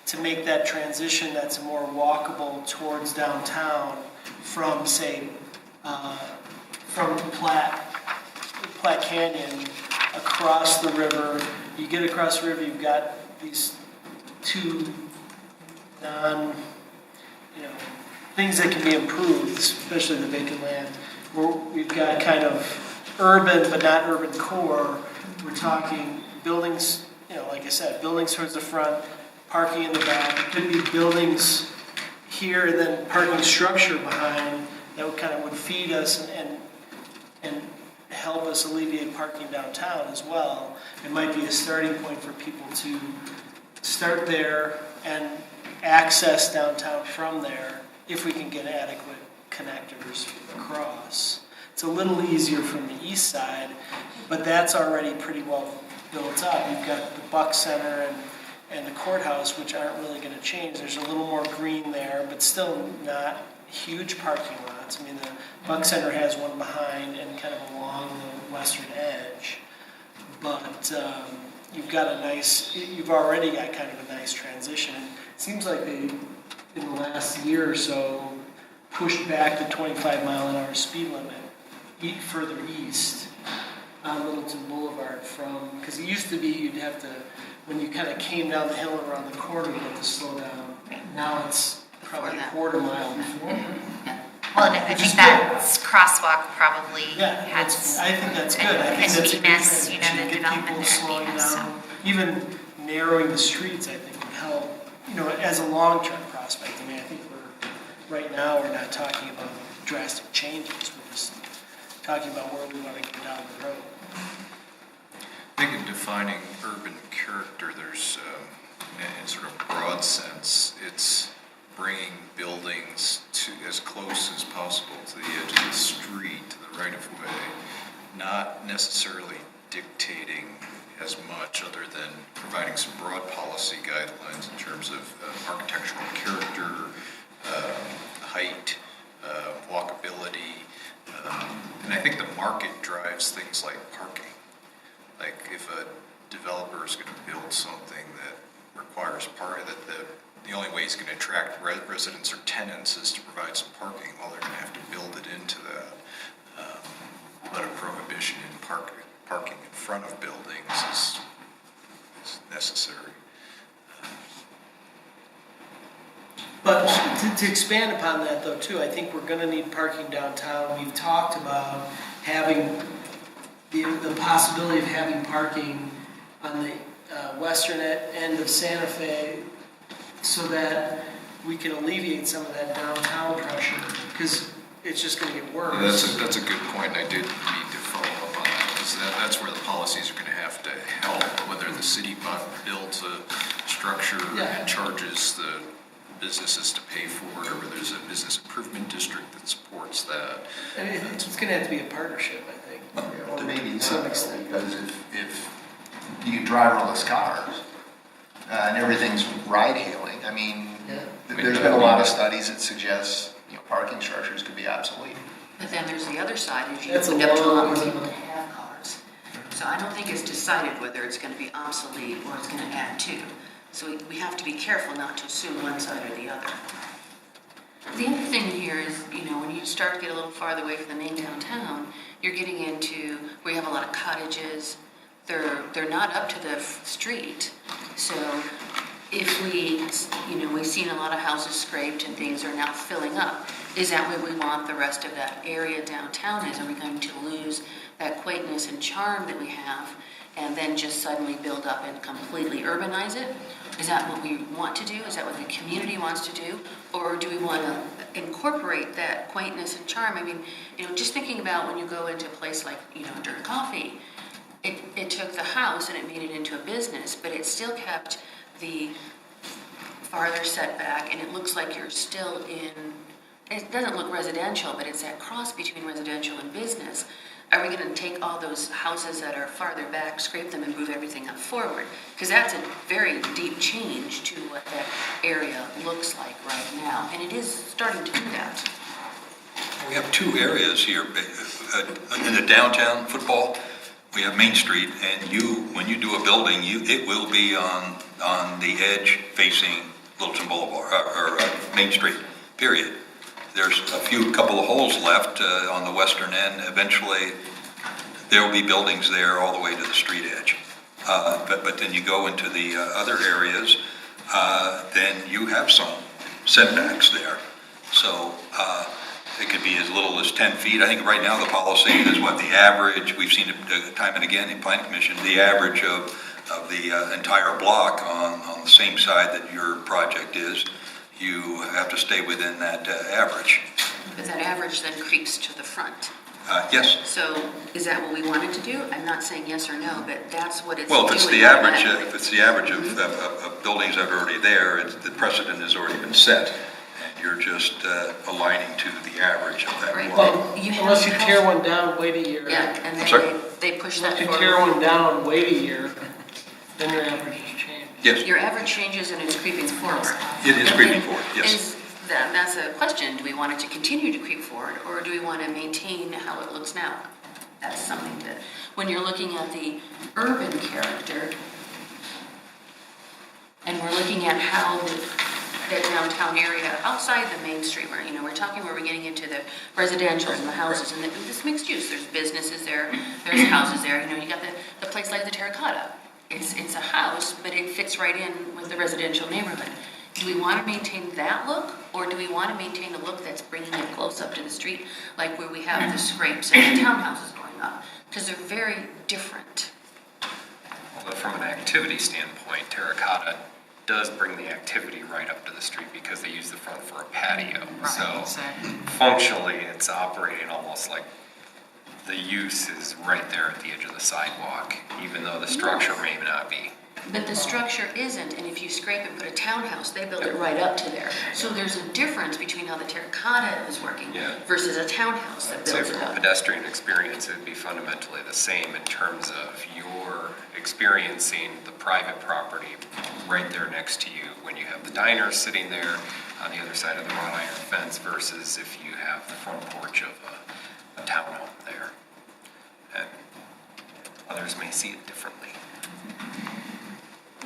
to make that transition that's more walkable towards downtown from, say, from Platte Canyon across the river. You get across the river, you've got these two things that can be improved, especially the vacant land. We've got kind of urban but not urban core. We're talking buildings, you know, like I said, buildings towards the front, parking in the back. It could be buildings here and then parking structure behind that would feed us and help us alleviate parking downtown as well. It might be a starting point for people to start there and access downtown from there if we can get adequate connectors across. It's a little easier from the east side, but that's already pretty well built up. You've got the Buck Center and the courthouse, which aren't really going to change. There's a little more green there, but still not huge parking lots. I mean, the Buck Center has one behind and kind of along the western edge. But you've already got kind of a nice transition. It seems like they, in the last year or so, pushed back the 25-mile-an-hour speed limit further east on Little Littleton Boulevard from, because it used to be you'd have to, when you kind of came down the hill around the corner, you'd have to slow down. Now it's probably a that. quarter mile before. Well, and I Which is think that crosswalk probably Yeah, has, I think that's good. I think and that's a good Bemis, you know, transition. the Get development people there at slowing Bemis, so. down. Even narrowing the streets, I think, would help, as a long-term prospect. I mean, I think right now, we're not talking about drastic changes. We're just talking about where we want to go down the road. I think in defining urban character, there's, in sort of broad sense, it's bringing buildings to as close as possible to the edge of the street, to the right of way, not necessarily dictating as much other than providing some broad policy guidelines in terms of architectural character, height, walkability, and I think the market drives things like parking. Like if a developer is going to build something that requires parking, that the only way he's going to attract residents or tenants is to provide some parking, well, they're going to have to build it into that. But a prohibition in parking in front of buildings is necessary. But to expand upon that though too, I think we're going to need parking downtown. We've talked about having the possibility of having parking on the western end of Santa Fe so that we can alleviate some of that downtown pressure because it's just going to get worse. That's a good point. I did need to follow up on that because that's where the policies are going to have to help, whether the city builds a structure and charges the businesses to pay for it, or whether there's a business improvement district that supports that. I mean, it's going to have to be a partnership, I think. Or maybe To some not, extent. because if you driverless cars and everything's ride-hailing, I mean, there's been a lot of studies that suggest parking structures could be obsolete. But then there's the other side, is you That's a end up to a lot long- more people to have cars. So I don't think it's decided whether it's going to be obsolete or it's going to add to. So we have to be careful not to assume one side or the other. The other thing here is, when you start to get a little farther away from the main downtown, you're getting into where you have a lot of cottages. They're not up to the street. So if we've seen a lot of houses scraped and things are now filling up. Is that where we want the rest of that area downtown is? Are we going to lose that quaintness and charm that we have and then just suddenly build up and completely urbanize it? Is that what we want to do? Is that what the community wants to do? Or do we want to incorporate that quaintness and charm? I mean, just thinking about when you go into a place like, Dirt Coffee, it took the house and it made it into a business, but it still kept the farther setback, and it looks like you're still in, it doesn't look residential, but it's that cross between residential and business. Are we going to take all those houses that are farther back, scrape them, and move everything up forward? Because that's a very deep change to what that area looks like right now, and it is starting to do that. We have two areas here. In the downtown football, we have Main Street, and when you do a building, it will be on the edge facing Littleton Boulevard, or Main Street, period. There's a couple of holes left on the western end. Eventually, there will be buildings there all the way to the street edge. But then you go into the other areas, then you have some setbacks there. So it could be as little as 10 feet. I think right now the policy is what the average, we've seen it time and again in Planning Commission, the average of the entire block on the same side that your project is, you have to stay within that average. But that average then creeps to the front. Yes. So is that what we wanted to do? I'm not saying yes or no, but that's what it's doing. Well, if it's the average, of buildings that are already there, the precedent has already been set, and you're just aligning to the average of that Right. block. Well, unless you tear one down, wait a year. Yeah, and I'm sorry? then they push that If you forward. tear one down, wait a year, then your averages change. Yes, Your average changes and it's creeping forward. it is creeping forward, yes. That's a question. Do we want it to continue to creep forward, or do we want to maintain how it looks now? That's something that, when you're looking at the urban character, and we're looking at how that downtown area outside the main street where, we're talking where we're getting into the residentials and the houses and this mixed use. There's businesses there, there's houses there. You got the place like the Terracotta. It's a house, but it fits right in with the residential neighborhood. Do we want to maintain that look, or do we want to maintain a look that's bringing it close up to the street, like where we have the scrapes and the townhouses going up? Because they're very different. Although from an activity standpoint, Terracotta does bring the activity right up to the street because they use the front for a patio. So functionally, it's operating almost like the use is right there at the edge of the sidewalk, even though the structure may not be. But the structure isn't, and if you scrape and put a townhouse, they build it right up to there. So there's a difference between how the Terracotta is working versus a townhouse that So builds from it a up. pedestrian experience, it would be fundamentally the same in terms of your experiencing the private property right there next to you when you have the diner sitting there on the other side of the wrought iron fence versus if you have the front porch of a townhome there. And others may see it differently.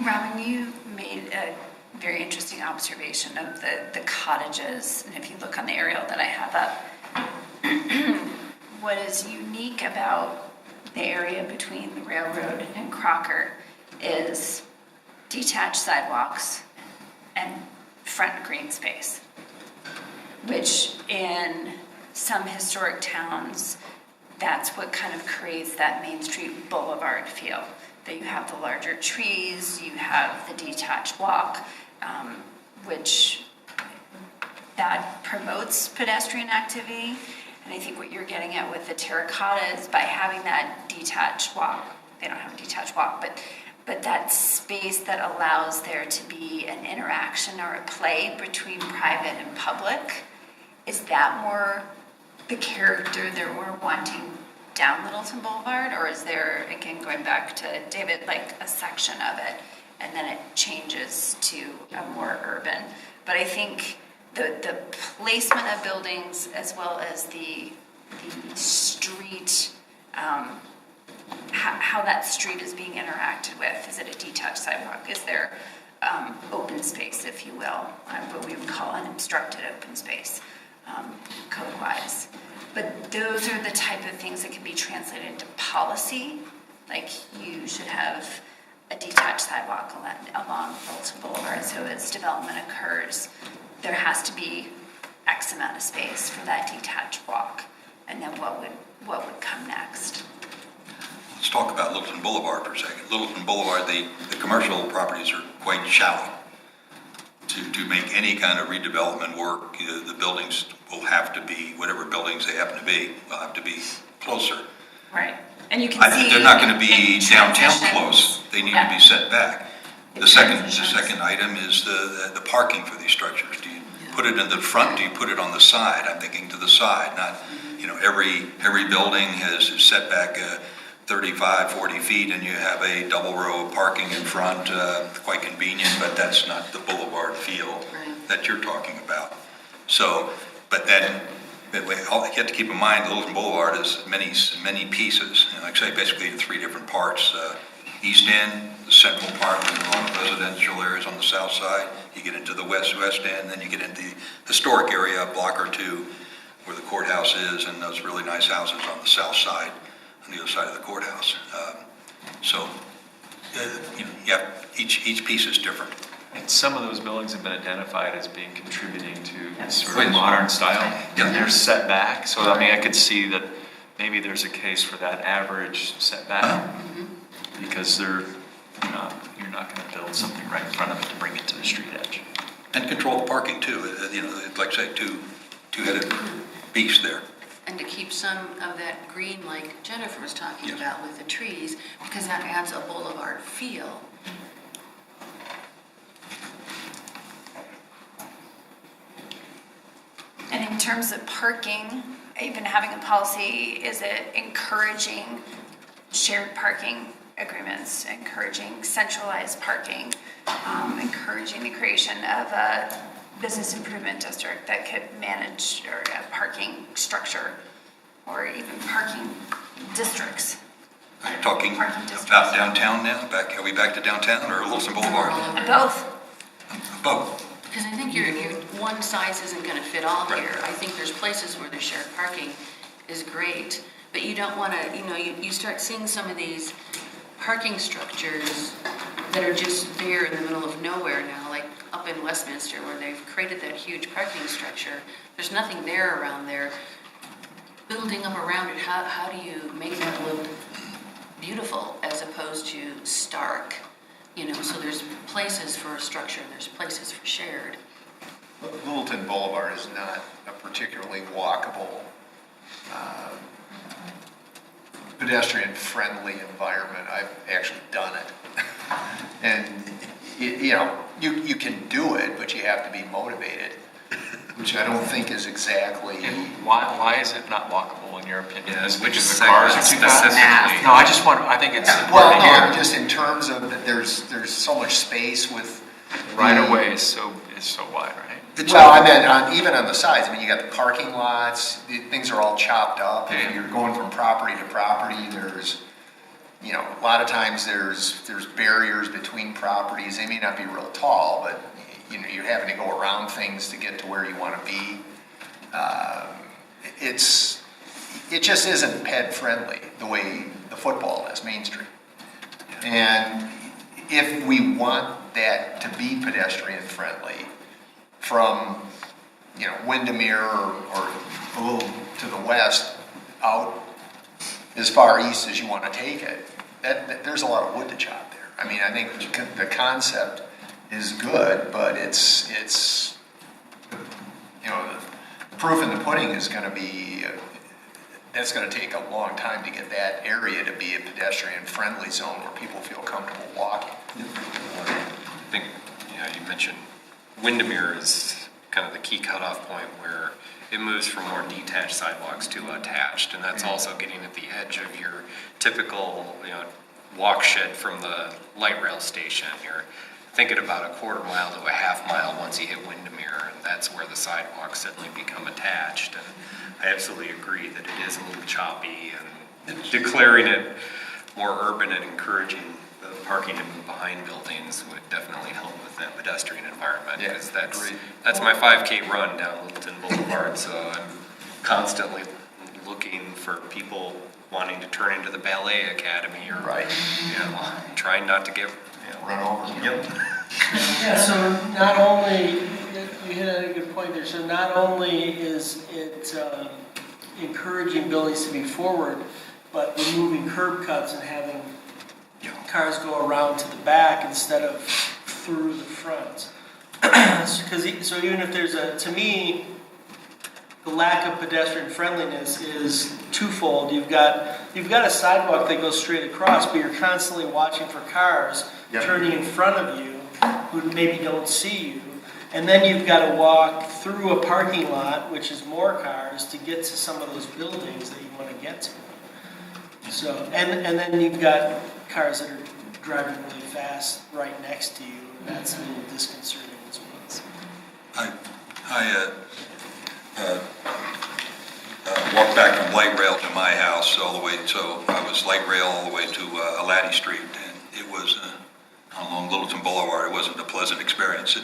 Robin, you made a very interesting observation of the cottages, and if you look on the aerial that I have up, what is unique about the area between the railroad and Crocker is detached sidewalks and front green space, which in some historic towns, that's what kind of creates that Main Street Boulevard feel. That you have the larger trees, you have the detached walk, which that promotes pedestrian activity. And I think what you're getting at with the Terracotta is by having that detached walk, they don't have a detached walk, but that space that allows there to be an interaction or a play between private and public, is that more the character that we're wanting down Littleton Boulevard, or is there, again, going back to David, like a section of it, and then it changes to a more urban? But I think the placement of buildings as well as the street, how that street is being interacted with. Is it a detached sidewalk? Is there open space, if you will, what we would call an obstructed open space, code-wise? But those are the type of things that can be translated into policy. Like you should have a detached sidewalk along Littleton Boulevard. So as development occurs, there has to be X amount of space for that detached walk. And then what would come next? Let's talk about Littleton Boulevard for a second. Littleton Boulevard, the commercial properties are quite shallow. To make any kind of redevelopment work, the buildings will have to be, whatever buildings they happen to be, will have to be closer. Right. And you can see They're not going to be downtown transitions. close. They need to be set back. The second item is the parking for these structures. Do you put it in the front? Do you put it on the side? I'm thinking to the side, not, every building has set back 35, 40 feet, and you have a double row of parking in front, quite convenient, but that's not the boulevard feel that you're talking about. So, but then, you have to keep in mind, Littleton Boulevard is many pieces, and like I say, basically in three different parts. East end, the central part, with all the residential areas on the south side. You get into the west end, then you get into the historic area, a block or two, where the courthouse is, and those really nice houses on the south side, on the other side of the courthouse. You have, each piece is different. And some of those buildings have been identified as being contributing to sort of modern style. Yeah. They're set back, so I could see that maybe there's a case for that average setback, because you're not going to build something right in front of it to bring it to the street edge. And control the parking too, like I say, two-headed beast there. And to keep some of that green, like Jennifer was talking Yes. about with the trees, because that adds a boulevard feel. And in terms of parking, even having a policy, is it encouraging shared parking agreements, encouraging centralized parking, encouraging the creation of a business improvement district that could manage or a parking structure, or even parking districts? Are you talking Parking districts. about downtown now? Are we back to downtown or Littleton Boulevard? Both. Both. Because I think your one size isn't going to fit all here. I think there's places where the shared parking is great, but you don't want to, you start seeing some of these parking structures that are just there in the middle of nowhere now, like up in Westminster where they've created that huge parking structure. There's nothing there around there. Building them around it, how do you make that look beautiful as opposed to stark? So there's places for structure, there's places for shared. Littleton Boulevard is not a particularly walkable, pedestrian-friendly environment. I've actually done it. And, you can do it, but you have to be motivated, which I don't think is exactly. And why is it not walkable in your opinion? Yes, Is it which because the cars are too fast? specifically? No, I think it's Well, important to no, hear. just in terms of that there's so much space with. Right away is so wide, right? Well, I meant even on the sides. I mean, you got the parking lots. Things are all chopped up. Yeah. If you're going from property to property, there's, a lot of times there's barriers between properties. They may not be real tall, but you're having to go around things to get to where you want to be. It just isn't ped friendly the way the football is, Main Street. And if we want that to be pedestrian friendly, from Windermere or a little to the west out as far east as you want to take it, there's a lot of wood to chop there. I mean, I think the concept is good, but it's the proof in the pudding is going to be that's going to take a long time to get that area to be a pedestrian-friendly zone where people feel comfortable walking. I think, you mentioned Windermere is kind of the key cutoff point where it moves from more detached sidewalks to attached, and that's also getting at the edge of your typical, walk shed from the light rail station. You're thinking about a quarter mile to a half mile once you hit Windermere, and that's where the sidewalks suddenly become attached. And I absolutely agree that it is a little choppy, and declaring it more urban and encouraging the parking to move behind buildings would definitely help with that pedestrian environment. Yeah, Because that's my 5K run down Littleton Boulevard, so I'm constantly looking for people wanting to turn into the ballet academy or, Right. trying not to get, Run over. Yep. Yeah, so not only, you hit on a good point there, so not only is it encouraging buildings to be forward, but removing curb cuts and having cars go around to the back instead of through the front. So even if there's to me, the lack of pedestrian friendliness is twofold. You've got a sidewalk that goes straight across, but you're constantly watching for cars turning in front of you who maybe don't see you. And then you've got to walk through a parking lot, which is more cars, to get to some of those buildings that you want to get to. So, and then you've got cars that are driving really fast right next to you. And that's a little disconcerting as well. I walked back from light rail to my house all the way, so I was light rail all the way to Alatty Street, and it was along Littleton Boulevard. It wasn't a pleasant experience.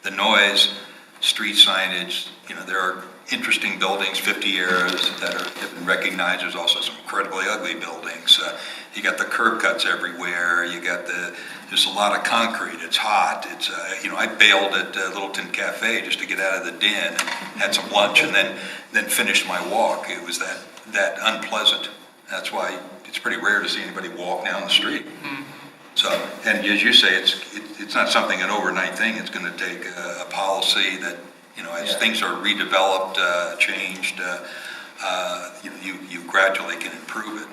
The noise, street signage, there are interesting buildings, 50 years that have been recognized. There's also some incredibly ugly buildings. You got the curb cuts everywhere. You got there's a lot of concrete. It's hot. It's I bailed at Littleton Cafe just to get out of the den and had some lunch and then finished my walk. It was that unpleasant. That's why it's pretty rare to see anybody walk down the street. So, and as you say, it's not something, an overnight thing. It's going to take a policy that, as things are redeveloped, changed, you gradually can improve it.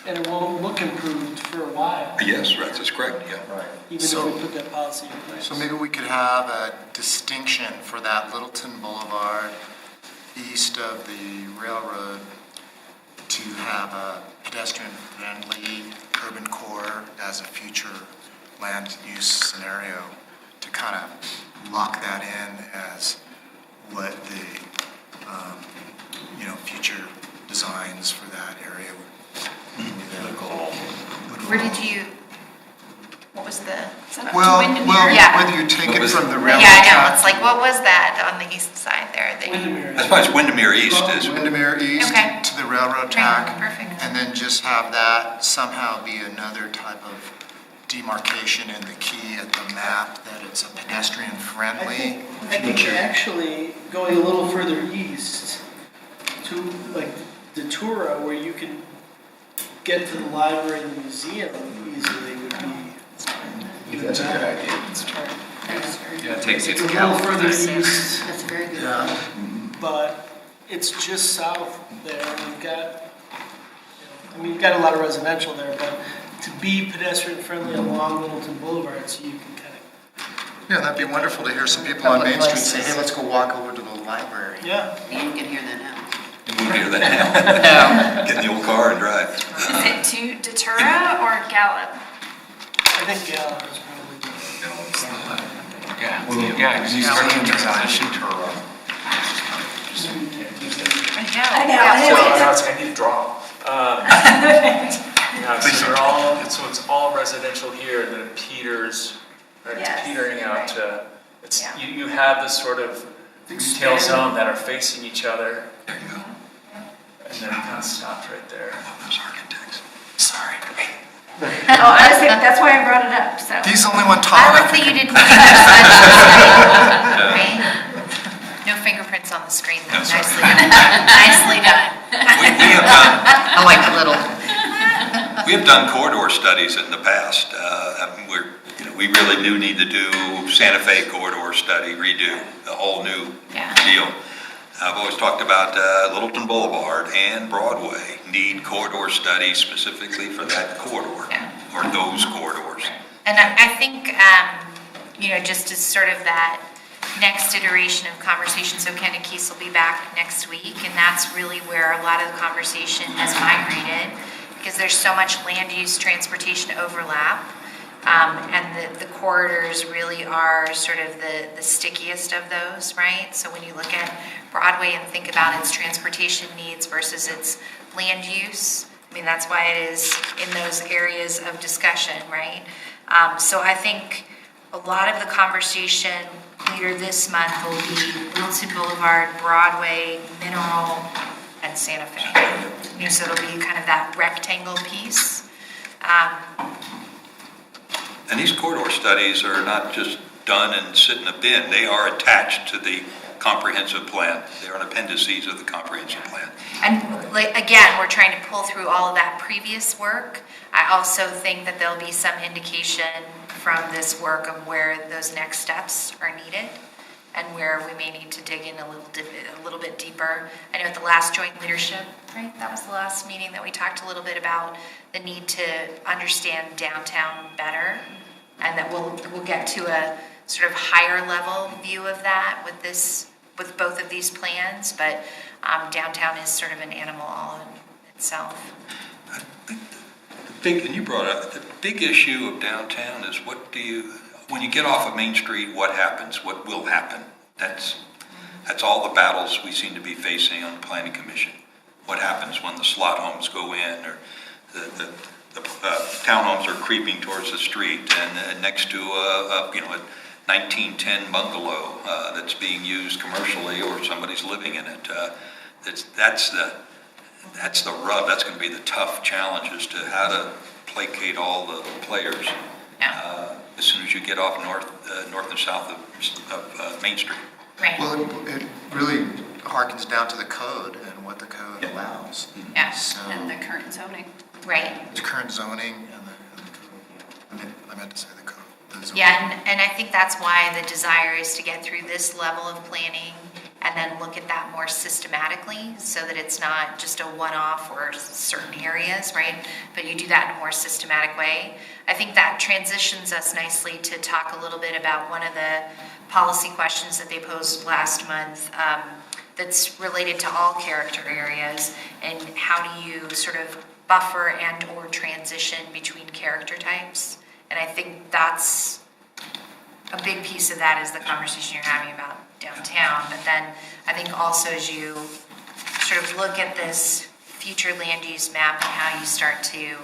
And it won't look improved for a while. Yes, right, that's correct, yeah. Right. Even if we put that policy in place. So maybe we could have a distinction for that Littleton Boulevard east of the railroad to have a pedestrian-friendly urban core as a future land use scenario, to kind of lock that in as what the future designs for that area would What was the, Well, Windermere. Yeah. whether you take it from the railroad yeah, I know, track. it's like, what was that on the east side there? Windermere. As far as Windermere East is, Windermere East Okay. to the railroad Right, track. perfect. And then just have that somehow be another type of demarcation in the key at the map, that it's a pedestrian friendly I think actually going a little further east to like Datura, where you can get to the library and the museum easily would be. That's a good idea. Yeah, it takes you It's to a little Cal. further east, That's very good. Yeah. but it's just south there. We've got, we've got a lot of residential there, but to be pedestrian friendly along Littleton Boulevard, so you can kind Yeah, that'd be wonderful to hear some people on Main Street say, hey, let's go walk over to the library. of, yeah. You can hear that now. you won't hear that now. No. Get in the old car and drive. Is it to Datura or Gallup? I think Gallup is probably. Yeah, because you start in transition. I know. I need to draw. Yeah, so it's all residential here, and then it peters, right, it's Yes, petering out right. to, it's, Yeah. you have this sort of retail zone that are facing each other, There you go. and then it kind of stops right there. Those architects. Sorry. Oh, I was thinking, that's why I brought it up, so. He's the only one tall I enough. like that you didn't think of such, right? No fingerprints on the screen, though, That's nicely done. Nicely done. We have done, I like the little, we have done corridor studies in the past. We really do need to do Santa Fe corridor study, redo a whole new Yeah. deal. I've always talked about Littleton Boulevard and Broadway need corridor studies specifically for that corridor, Yeah. or those corridors. And I think, just as sort of that next iteration of conversation, so Ken and Keith will be back next week, and that's really where a lot of the conversation has migrated, because there's so much land use transportation overlap, and the corridors really are sort of the stickiest of those, right? So when you look at Broadway and think about its transportation needs versus its land use, I mean, that's why it is in those areas of discussion, right? So I think a lot of the conversation later this month will be Littleton Boulevard, Broadway, Mineral, and Santa Fe. So it'll be kind of that rectangle piece. And these corridor studies are not just done and sit in a bin. They are attached to the comprehensive plan. They are an appendices of the comprehensive plan. And again, we're trying to pull through all of that previous work. I also think that there'll be some indication from this work of where those next steps are needed and where we may need to dig in a little bit deeper. I know at the last joint leadership, right? That was the last meeting that we talked a little bit about the need to understand downtown better, and that we'll get to a sort of higher level view of that with both of these plans, but downtown is sort of an animal all in itself. I think and you brought up, the big issue of downtown is when you get off of Main Street, what happens? What will happen? That's all the battles we seem to be facing on the Planning Commission. What happens when the slot homes go in, or the townhomes are creeping towards the street, and next to a 1910 bungalow that's being used commercially, or somebody's living in it. That's the rub. That's going to be the tough challenge, as to how to placate all the players as soon as you get off north and south of Main Street. Right. Well, it really harkens down to the code and what the code allows. Yeah. So, And the current zoning. Right. the current zoning and the code. I meant to say the code. the zoning. Yeah, and I think that's why the desire is to get through this level of planning and then look at that more systematically, so that it's not just a one-off for certain areas, right? But you do that in a more systematic way. I think that transitions us nicely to talk a little bit about one of the policy questions that they posed last month, that's related to all character areas, and how do you sort of buffer and or transition between character types. And I think that's a big piece of that is the conversation you're having about downtown. But then I think also as you sort of look at this future land use map and how you start to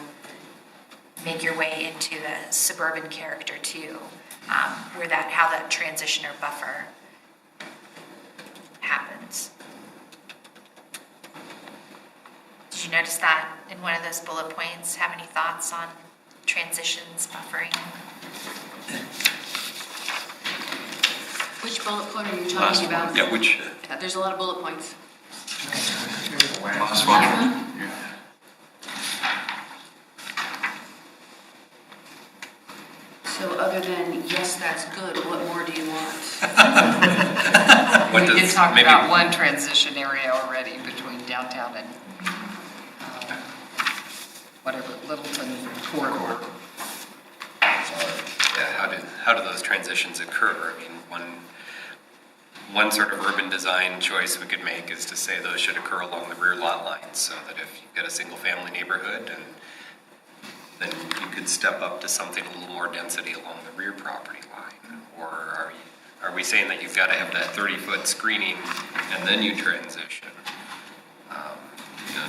make your way into the suburban character too, how that transition or buffer happens. Did you notice that in one of those bullet points? Have any thoughts on transitions, buffering? Which bullet point are you talking about? Yeah, which, Yeah, there's a lot of bullet points. Last one. Yeah. So other than, yes, that's good, what more do you want? What We did does- talk maybe- about one transition area already between downtown and, whatever, Littleton corridor. Yeah, how do those transitions occur? I mean, one sort of urban design choice we could make is to say those should occur along the rear lot lines, so that if you've got a single-family neighborhood, and then you could step up to something a little more density along the rear property line. Or are we saying that you've got to have that 30-foot screening and then you transition?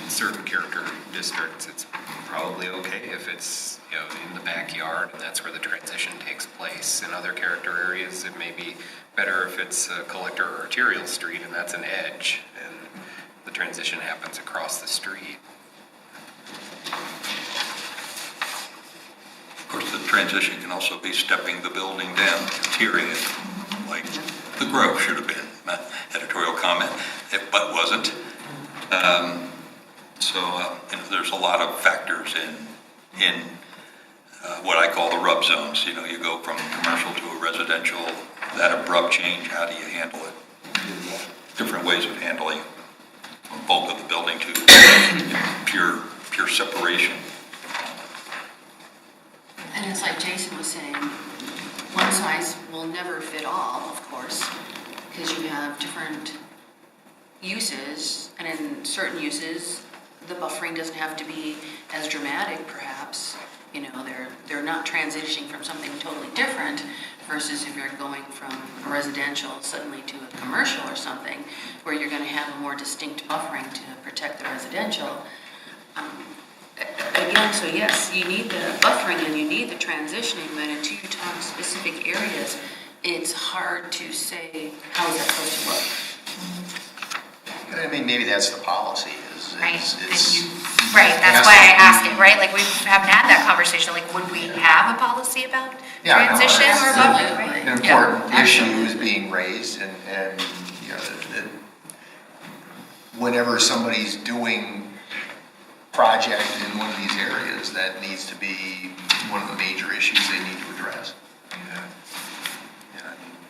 In certain character districts, it's probably okay if it's, in the backyard and that's where the transition takes place. In other character areas, it may be better if it's a collector or arterial street and that's an edge and the transition happens across the street. of course, the transition can also be stepping the building down, tearing it, like the Grove should have been, editorial comment, but wasn't. There's a lot of factors in what I call the rub zones. You go from commercial to a residential, that abrupt change, how do you handle it? Different ways of handling bulk of the building to pure separation. And it's like Jason was saying, one size will never fit all, of course, because you have different uses, and in certain uses, the buffering doesn't have to be as dramatic, perhaps. They're not transitioning from something totally different versus if you're going from a residential suddenly to a commercial or something, where you're going to have a more distinct buffering to protect the residential. Again, so yes, you need the buffering and you need the transitioning, but until you talk specific areas, it's hard to say how is that supposed to look. I mean, maybe that's the policy. Right, that's why I ask it, right? Like, we haven't had that conversation, like, would we have a policy about transition or buffer, right? An important issue is being raised, and whenever somebody's doing project in one of these areas, that needs to be one of the major issues they need to address.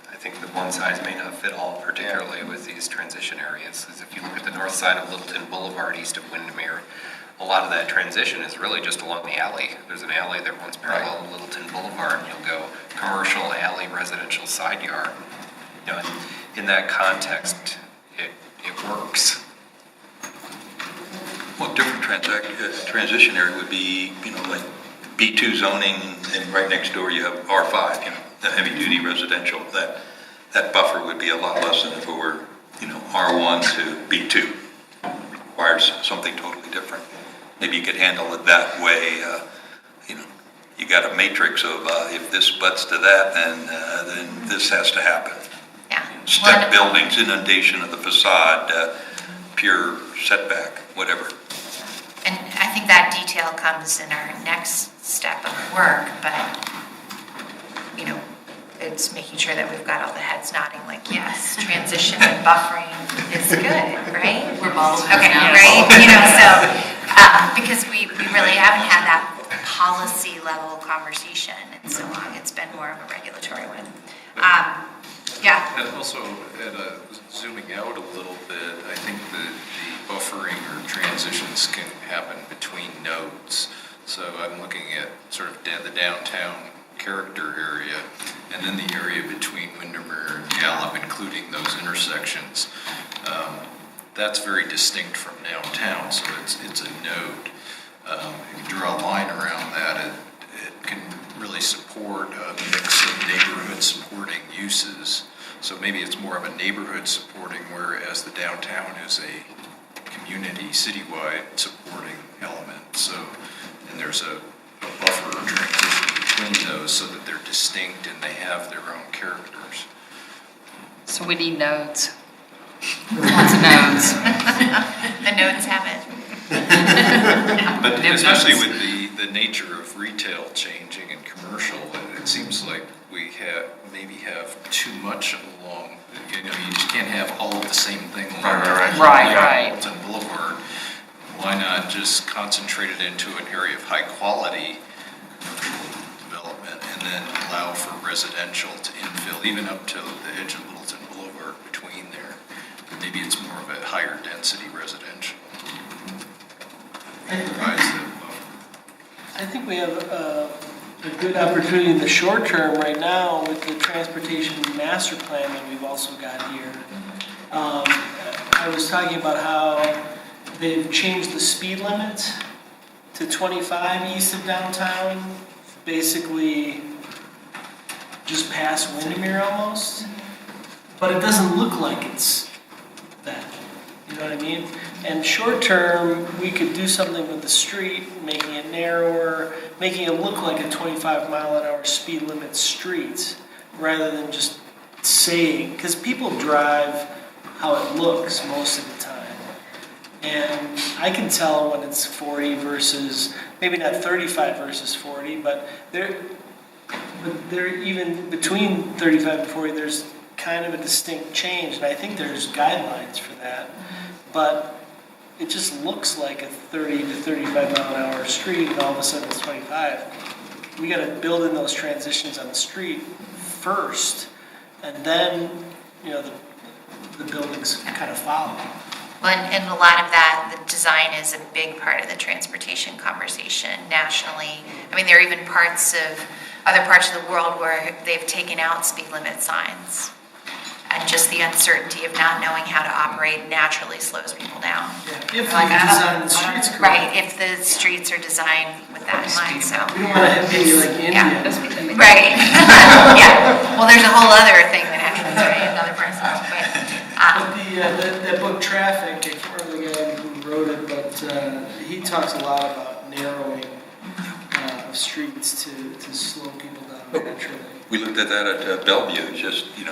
I think the one size may not fit all, particularly with these transition areas. Because if you look at the north side of Littleton Boulevard, east of Windermere, a lot of that transition is really just along the alley. There's an alley that runs parallel to Littleton Boulevard, and you'll go commercial alley, residential side yard. In that context, it works. Well, different transition area would be, like B2 zoning, and right next door you have R5, the heavy-duty residential. That buffer would be a lot less than if it were, R1 to B2. Requires something totally different. Maybe you could handle it that way. You got a matrix of if this butts to that, then this has to happen. Yeah. Step buildings, inundation of the facade, pure setback, whatever. And I think that detail comes in our next step of work, but, it's making sure that we've got all the heads nodding, like, yes, transition and buffering is good, right? We're balls. Okay, right? Because we really haven't had that policy level conversation in so long. It's been more of a regulatory one. Yeah. And also, zooming out a little bit, I think the buffering or transitions can happen between nodes. So I'm looking at sort of the downtown character area, and then the area between Windermere and Gallup, including those intersections. That's very distinct from downtown, so it's a node. If you draw a line around that, it can really support a mix of neighborhood supporting uses. So maybe it's more of a neighborhood supporting, whereas the downtown is a community, citywide supporting element. So, and there's a buffer between those so that they're distinct and they have their own characters. So we need nodes. Lots of nodes. The nodes have it. But Nib especially nodes. with the nature of retail changing and commercial, it seems like we maybe have too much along, you just can't have all of the same thing along Right. Hamilton Boulevard. Why not just concentrate it into an area of high quality development and then allow for residential to infill, even up to the edge of Littleton Boulevard between there. Maybe it's more of a higher density residential. I think we have a good opportunity in the short term right now with the transportation master plan that we've also got here. I was talking about how they've changed the speed limit to 25 east of downtown, basically just past Windermere almost. But it doesn't look like it's that. You know what I mean? And short term, we could do something with the street, making it narrower, making it look like a 25-mile-an-hour speed limit street, rather than just saying, because people drive how it looks most of the time. And I can tell when it's 40 versus, maybe not 35 versus 40, but they're even between 35 and 40, there's kind of a distinct change, and I think there's guidelines for that. But it just looks like a 30 to 35 mile an hour street, and all of a sudden it's 25. We got to build in those transitions on the street first, and then the buildings kind of follow. Well, and a lot of that, the design is a big part of the transportation conversation nationally. I mean, there are even other parts of the world where they've taken out speed limit signs. And just the uncertainty of not knowing how to operate naturally slows people down. Yeah, if we design the streets correctly. Right, if the streets are designed with that in mind, so. We don't want to be like India. Yeah, right. Yeah, well, there's a whole other thing that happens, right, another person, but. But that book Traffic, I can't remember the guy who wrote it, but he talks a lot about narrowing of streets to slow people down naturally. We looked at that at Bellevue,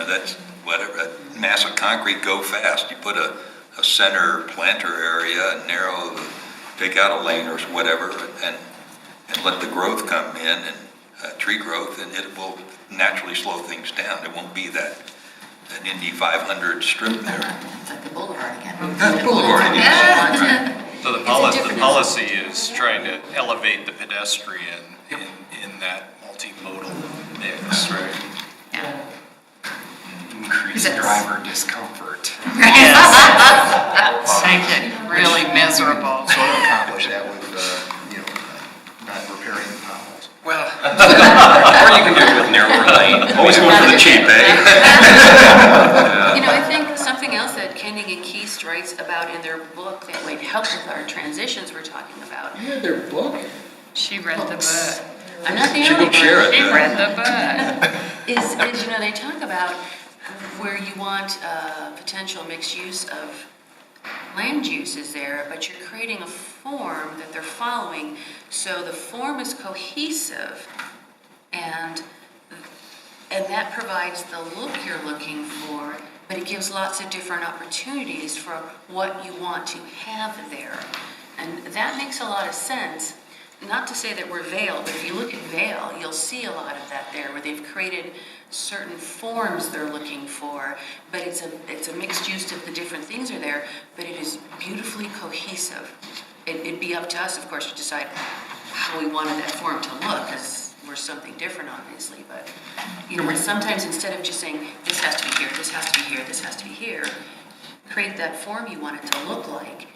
that's whatever, a mass of concrete, go fast. You put a center planter area and take out a lane or whatever, and let the growth come in, and tree growth, and it will naturally slow things down. It won't be an Indy 500 strip there. It's like the boulevard again. Boulevard, Yeah. So the policy is trying to elevate the pedestrian in that multimodal mix, right? Yeah. Increase driver discomfort. Make it really miserable. Sort of accomplish that with, not repairing the potholes. Well, or you can do it with narrower lane. Always going for the cheap, eh? I think something else that Kending and Keast writes about in their book that would help with our transitions we're talking about. You read their book? She read the book. I'm not the She only will share one. it. She read the book. Is they talk about where you want potential mixed use of land uses there, but you're creating a form that they're following, so the form is cohesive, and that provides the look you're looking for, but it gives lots of different opportunities for what you want to have there. And that makes a lot of sense. Not to say that we're Vail, but if you look at Vail, you'll see a lot of that there, where they've created certain forms they're looking for, but it's a mixed use of the different things are there, but it is beautifully cohesive. It'd be up to us, of course, to decide how we wanted that form to look, because we're something different, obviously, but, sometimes instead of just saying, this has to be here, this has to be here, this has to be here, create that form you want it to look like,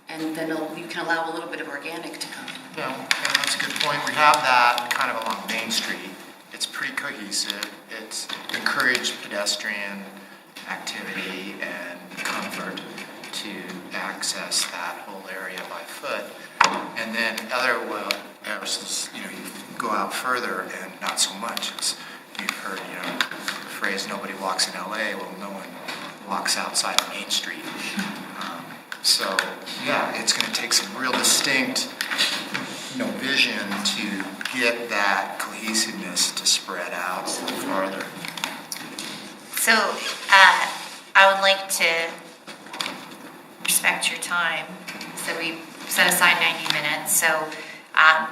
and then you can allow a little bit of organic to come. Yeah, that's a good point. We have that kind of along Main Street. It's pretty cohesive. It's encouraged pedestrian activity and comfort to access that whole area by foot. And then other areas, you go out further and not so much. As you've heard, the phrase "nobody walks in LA." Well, no one walks outside of Main Street. So yeah, it's going to take some real distinct vision to get that cohesiveness to spread out farther. So, I would like to respect your time, so we set aside 90 minutes. So,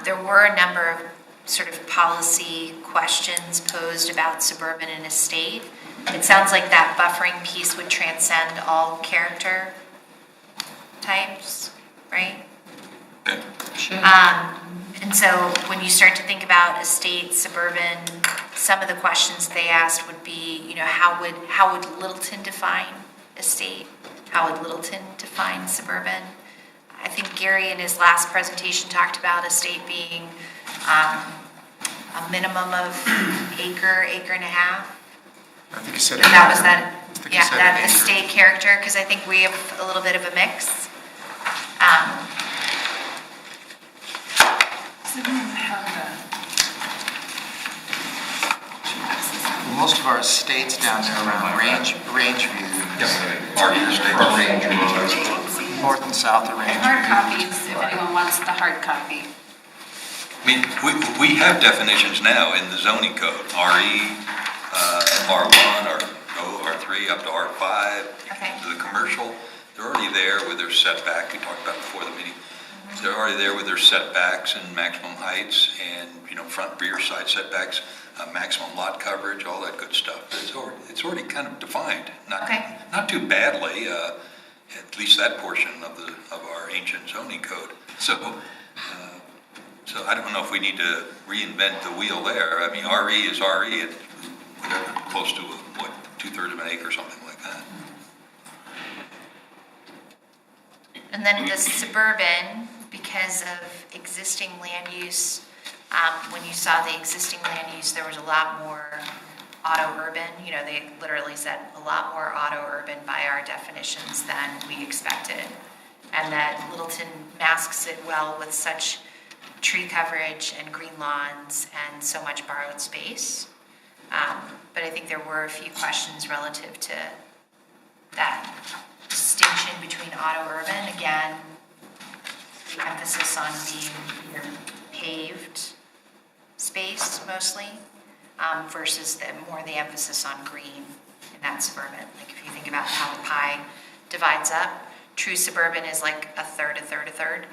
there were a number of sort of policy questions posed about suburban and estate. It sounds like that buffering piece would transcend all character types, right? And so when you start to think about estate, suburban, some of the questions they asked would be, you know, how would Littleton define estate? How would Littleton define suburban? I think Gary in his last presentation talked about estate being a minimum of acre and a half. I think you said And that was that, I think you yeah, said that an acre. estate character, because I think we have a little bit of a mix. Most of our estates down there around Rangeview. North and south of Hard Rangeview. copies, if anyone wants the hard copy. I mean, we have definitions now in the zoning code, RE, R1, R3, up to R5. Okay. The commercial, they're already there with their setback, we talked about before the meeting. They're already there with their setbacks and maximum heights and, you know, front, rear, side setbacks, maximum lot coverage, all that good stuff. It's already kind of defined, Okay. not too badly, at least that portion of our ancient zoning code. So I don't know if we need to reinvent the wheel there. I mean, RE is RE, at whatever, close to, what, 2/3 of an acre, something like that. And then the suburban, because of existing land use, when you saw the existing land use, there was a lot more auto-urban. You know, they literally said a lot more auto-urban by our definitions than we expected. And that Littleton masks it well with such tree coverage and green lawns and so much borrowed space. But I think there were a few questions relative to that distinction between auto-urban, again, the emphasis on being, you know, paved space mostly, versus the emphasis on green in that suburban. Like if you think about how the pie divides up, true suburban is like a third, a third, a third.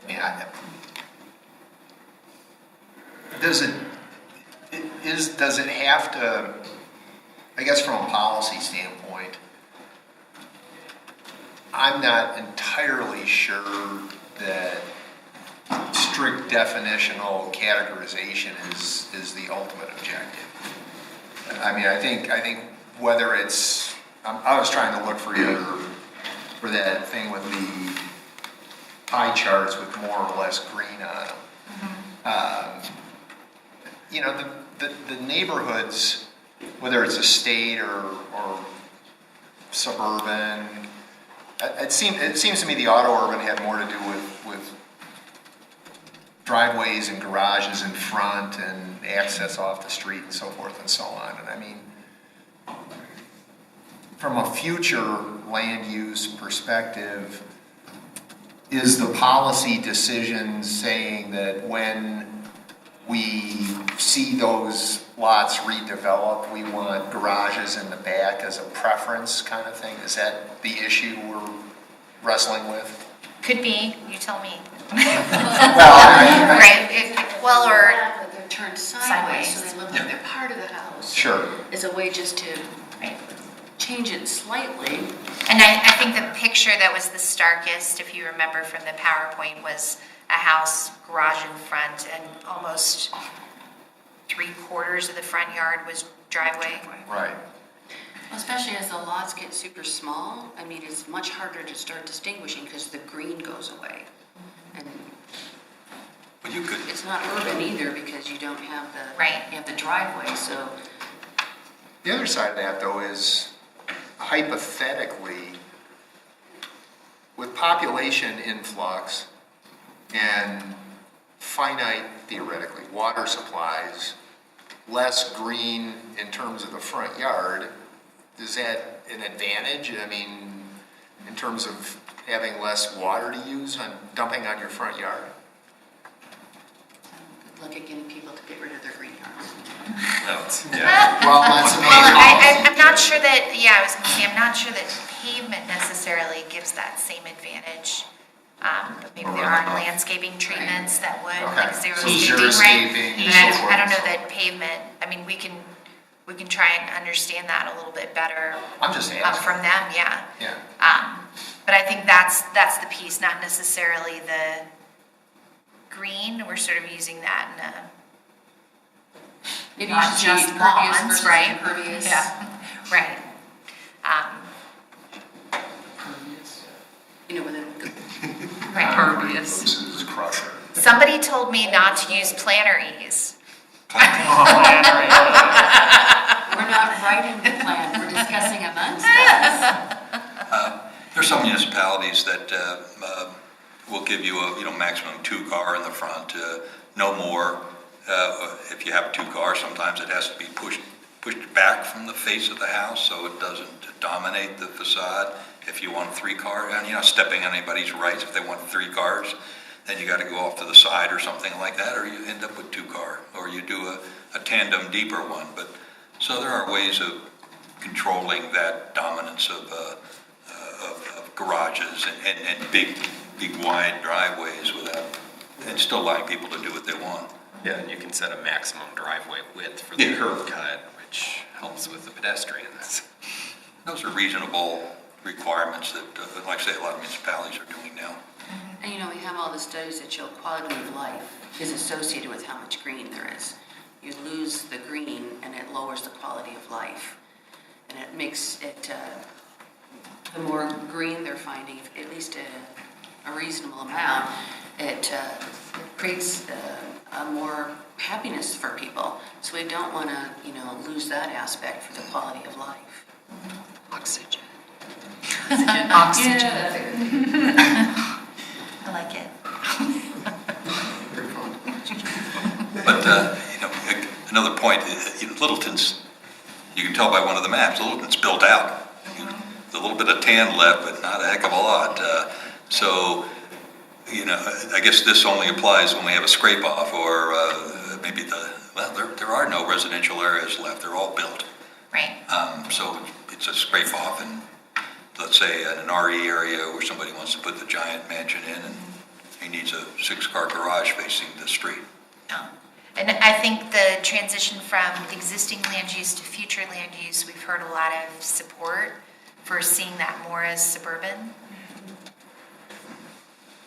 Yeah. Does it have to, I guess from a policy standpoint, I'm not entirely sure that strict definitional categorization is the ultimate objective. I mean, I think whether it's, I was trying to look for that thing with the pie charts with more or less green on them. You know, the neighborhoods, whether it's estate or suburban, it seems to me the auto-urban had more to do with driveways and garages in front and access off the street and so forth and so on. And I mean, from a future land use perspective, is the policy decision saying that when we see those lots redeveloped, we want garages in the back as a preference kind of thing? Is that the issue we're wrestling with? Could be, you tell me. Well, Right, well, or But they're turned sideways, so they look like they're part of the house. sure. It's a way just to change it slightly. And I think the picture that was the starkest, if you remember from the PowerPoint, was a house, garage in front, and almost 3/4 of the front yard was driveway. Right. Especially as the lots get super small, I mean, it's much harder to start distinguishing because the green goes away. And But you could, it's not urban either because you don't have Right. you have the driveway, so. The other side of that, though, is hypothetically, with population influx and finite, theoretically, water supplies, less green in terms of the front yard, is that an advantage? I mean, in terms of having less water to use on dumping on your front yard? Good luck at getting people to get rid of their green yards. Well, that's the main Well, policy. I'm not sure that, yeah, I was gonna say, I'm not sure that pavement necessarily gives that same advantage. But maybe there are landscaping treatments that would, Okay. like So xeriscaping, right? xeriscaping and And so forth. I don't know that pavement, I mean, we can try and understand that a little bit better I'm just asking. from them, yeah. Yeah. But I think that's the piece, not necessarily the green. We're sort of using that in a Maybe not you should just say impervious lawns, versus right? impervious. Yeah, right. You know, with a, Impervious. Versus crusher. Somebody told me not to use planter ease. we're not writing the plan, we're discussing amongst us. There's some municipalities that will give you a maximum 2-car in the front, no more. If you have 2 cars, sometimes it has to be pushed back from the face of the house so it doesn't dominate the facade. If you want 3-car, and you're not stepping on anybody's rights. If they want 3 cars, then you got to go off to the side or something like that, or you end up with 2-car, or you do a tandem deeper one. But so there are ways of controlling that dominance of garages and big wide driveways and still allowing people to do what they want. Yeah, and you can set a maximum driveway width for the curb cut, which helps with the pedestrians. Those are reasonable requirements that, like I say, a lot of municipalities are doing now. And you know, we have all the studies that show quality of life is associated with how much green there is. You lose the green and it lowers the quality of life. And it makes it, the more green they're finding, at least a reasonable amount, it creates more happiness for people. So we don't want to, lose that aspect for the quality of life. Oxygen. Oxygen. I like it. But, another point, Littleton's, you can tell by one of the maps, Littleton's built out. There's a little bit of tan left, but not a heck of a lot. So, I guess this only applies when we have a scrape off or maybe there are no residential areas left. They're all built. Right. So it's a scrape off and let's say in an RE area where somebody wants to put the giant mansion in and he needs a 6-car garage facing the street. And I think the transition from existing land use to future land use, we've heard a lot of support for seeing that more as suburban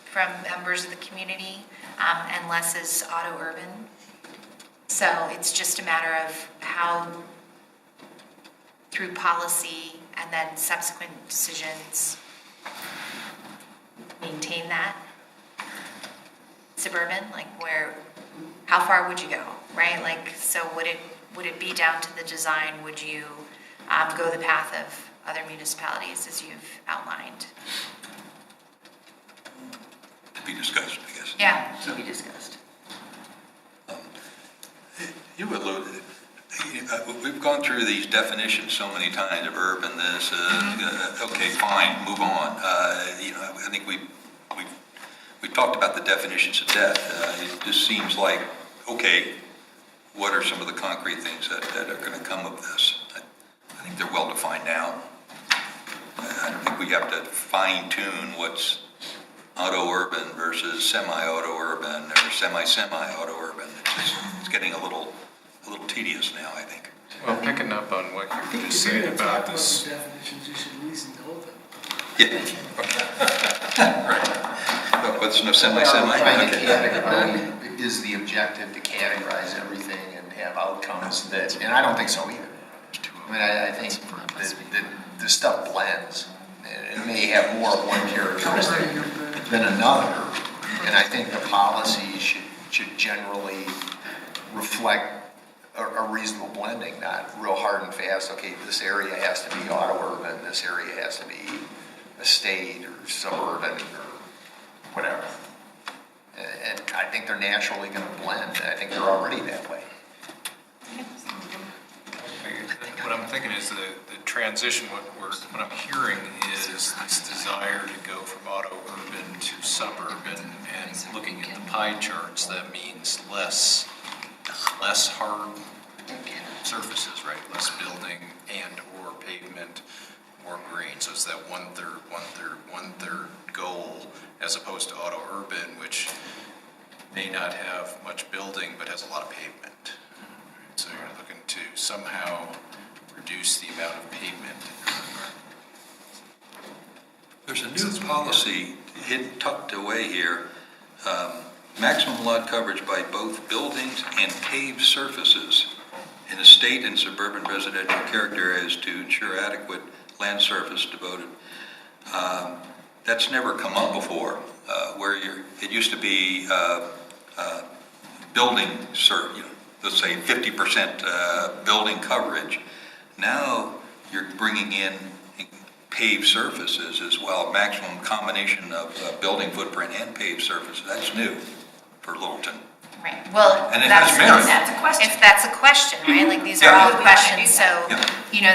from members of the community and less as auto-urban. So it's just a matter of how, through policy and then subsequent decisions, maintain that suburban, like how far would you go, right? Like, so would it be down to the design? Would you go the path of other municipalities as you've outlined? To be discussed, I guess. Yeah. To be discussed. You alluded, we've gone through these definitions so many times of urban, this, okay, fine, move on. I think we talked about the definitions of death. It just seems like, okay, what are some of the concrete things that are going to come of this? I think they're well defined now. I don't think we have to fine tune what's auto-urban versus semi-auto-urban or semi-auto-urban. It's getting a little tedious now, I think. Well, picking up on what you were just saying about this. Definitions, you should at least know them. Yeah. Right. What's no semi? Trying to Okay. categorize, is the objective to categorize everything and have outcomes that, and I don't think so either. I mean, I think that this stuff blends. It may have more of one characteristic than another, and I think the policy should generally reflect a reasonable blending, not real hard and fast, okay, this area has to be auto-urban, this area has to be estate or suburban or whatever. And I think they're naturally going to blend, and I think they're already that way. What I'm thinking is the transition, what I'm hearing is this desire to go from auto urban to suburban, and looking at the pie charts, that means less hard surfaces, right? Less building and or pavement, more green. So it's that one-third goal, as opposed to auto urban, which may not have much building but has a lot of pavement. So you're looking to somehow reduce the amount of pavement. There's a new policy tucked away here. Maximum lot coverage by both buildings and paved surfaces in estate and suburban residential character areas to ensure adequate land surface devoted. That's never come up before, where it used to be building, let's say 50% building coverage. Now you're bringing in paved surfaces as well, maximum combination of building footprint and paved surfaces. That's new for Littleton. Right, well, And it has merit. That's a question. That's a question, right? Like, these are Yeah. all questions, so, Yeah. you know,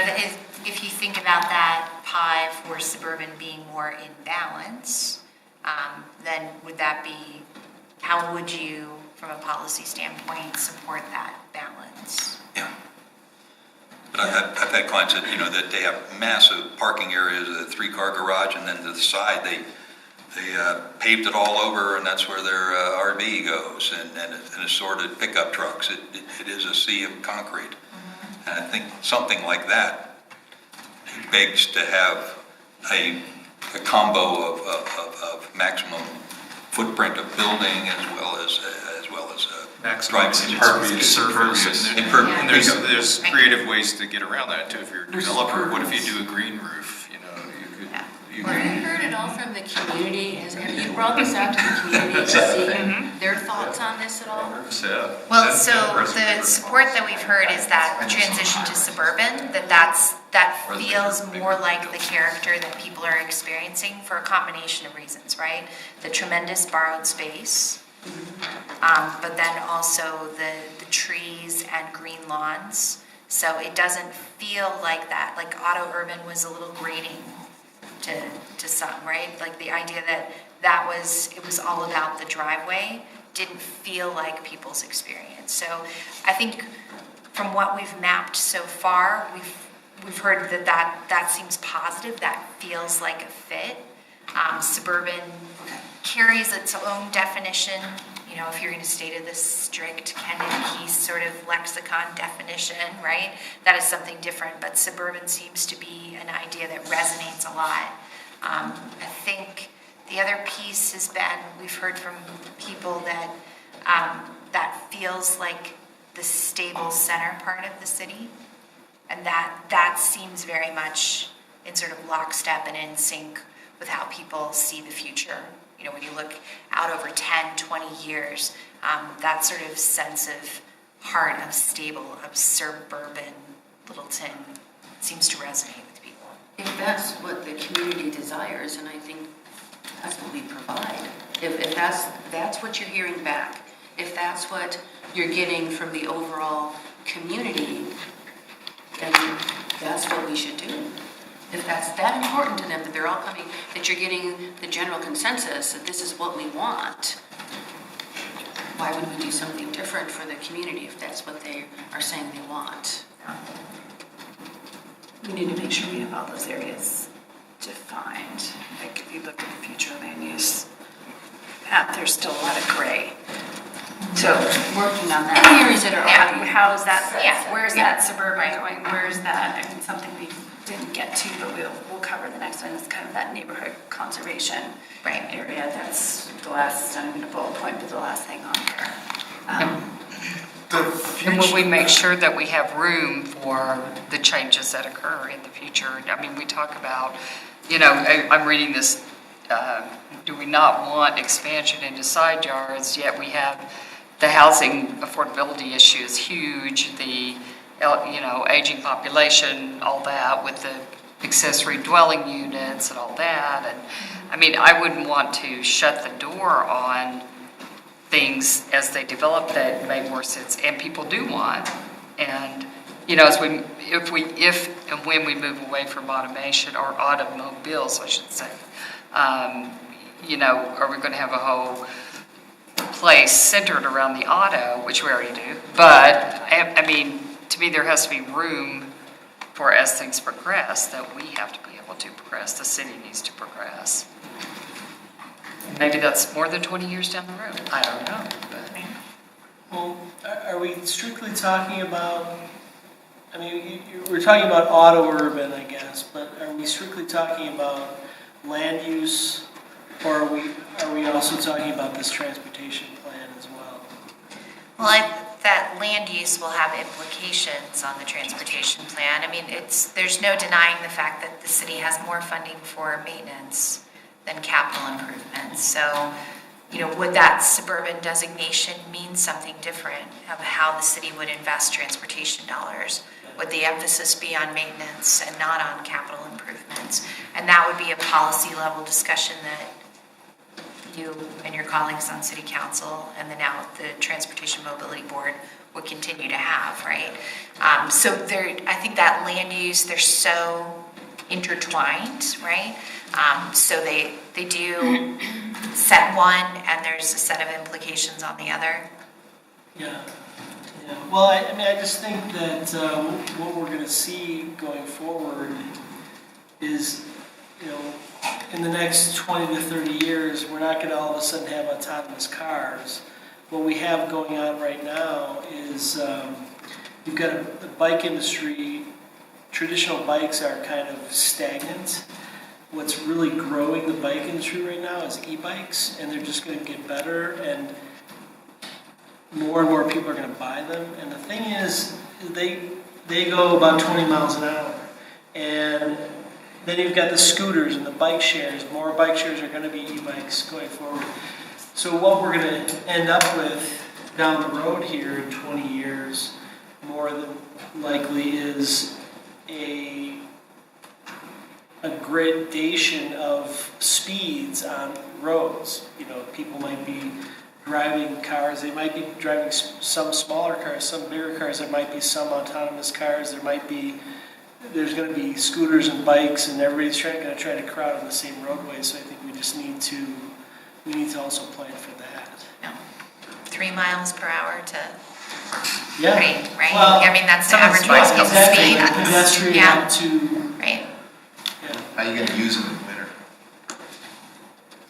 if you think about that pie for suburban being more in balance, then would that be, how would you, from a policy standpoint, support that balance? Yeah. But I've had clients that, that they have massive parking areas, a 3-car garage, and then to the side, they paved it all over, and that's where their RV goes, and assorted pickup trucks. It is a sea of concrete. And I think something like that begs to have a combo of maximum footprint of building as well as Maximum impervious surface. And there's creative ways to get around that too. If you're a developer, what if you do a green roof? You Have you heard it all from the community? Have you brought this out to the community to see their thoughts on this at all? Well, so the support that we've heard is that transition to suburban, that feels more like the character that people are experiencing for a combination of reasons, right? The tremendous borrowed space, but then also the trees and green lawns. So it doesn't feel like that, like auto urban was a little grating to some, right? Like the idea that it was all about the driveway didn't feel like people's experience. So I think from what we've mapped so far, we've heard that seems positive, that feels like a fit. Suburban carries its own definition. If you're going to state the strict Kendon Keith sort of lexicon definition, right? That is something different, but suburban seems to be an idea that resonates a lot. I think the other piece has been, we've heard from people that that feels like the stable center part of the city, and that seems very much in sort of lockstep and in sync with how people see the future. When you look out over 10, 20 years, that sort of sense of heart of stable, of suburban Littleton seems to resonate with people. If that's what the community desires, and I think that's what we provide. If that's what you're hearing back, if that's what you're getting from the overall community, then that's what we should do. If that's that important to them, that they're all coming, that you're getting the general consensus that this is what we want, why would we do something different for the community if that's what they are saying they want? We need to make sure we have all those areas defined. Like if you look at the future land use map, there's still a lot of gray. So working on that. And areas that are already. How is that? Yeah. Where's that suburban going? Where's that? I mean, something we didn't get to, but we'll cover the next one. Is kind of that neighborhood conservation area. That's the last. I'm going to bullet point, but the last thing on here. And will we make sure that we have room for the changes that occur in the future? I mean, we talk about, I'm reading this, do we not want expansion into side yards, yet we have the housing affordability issue is huge, the, aging population, all that, with the accessory dwelling units and all that. And I mean, I wouldn't want to shut the door on things as they develop that make more sense, and people do want. And you know, if and when we move away from automation, or automobiles, I should say, you know, are we going to have a whole place centered around the auto, which we already do? But, I mean, to me, there has to be room for, as things progress, that we have to be able to progress, the city needs to progress. Maybe that's more than 20 years down the road, I don't know, but. Well, are we strictly talking about, I mean, we're talking about auto urban, I guess, but are we strictly talking about land use, or are we also talking about this transportation plan as well? Well, that land use will have implications on the transportation plan. I mean, there's no denying the fact that the city has more funding for maintenance than capital improvements. So, you know, would that suburban designation mean something different of how the city would invest transportation dollars? Would the emphasis be on maintenance and not on capital improvements? And that would be a policy level discussion that you and your colleagues on city council and then now the Transportation Mobility Board would continue to have, right? So I think that land use, they're so intertwined, right? So they do set one and there's a set of implications on the other. Yeah. Well, I mean, I just think that what we're going to see going forward is, you know, in the next 20 to 30 years, we're not going to all of a sudden have autonomous cars. What we have going on right now is you've got the bike industry. Traditional bikes are kind of stagnant. What's really growing the bike industry right now is e-bikes, and they're just going to get better, and more people are going to buy them. And the thing is, they go about 20 miles an hour. And then you've got the scooters and the bike shares. More bike shares are going to be e-bikes going forward. So what we're going to end up with down the road here in 20 years, more than likely, is a gradation of speeds on roads. You know, people might be driving cars. They might be driving some smaller cars, some bigger cars. There might be some autonomous cars. There's going to be scooters and bikes, and everybody's going to try to crowd on the same roadway. So I think we just need to also plan for that. No. 3 miles per hour to Yeah. right? Well, I mean, that's the average bicycle exactly, speed. like pedestrian Yeah. up to. Right. Yeah. How are you going to use them in the winter?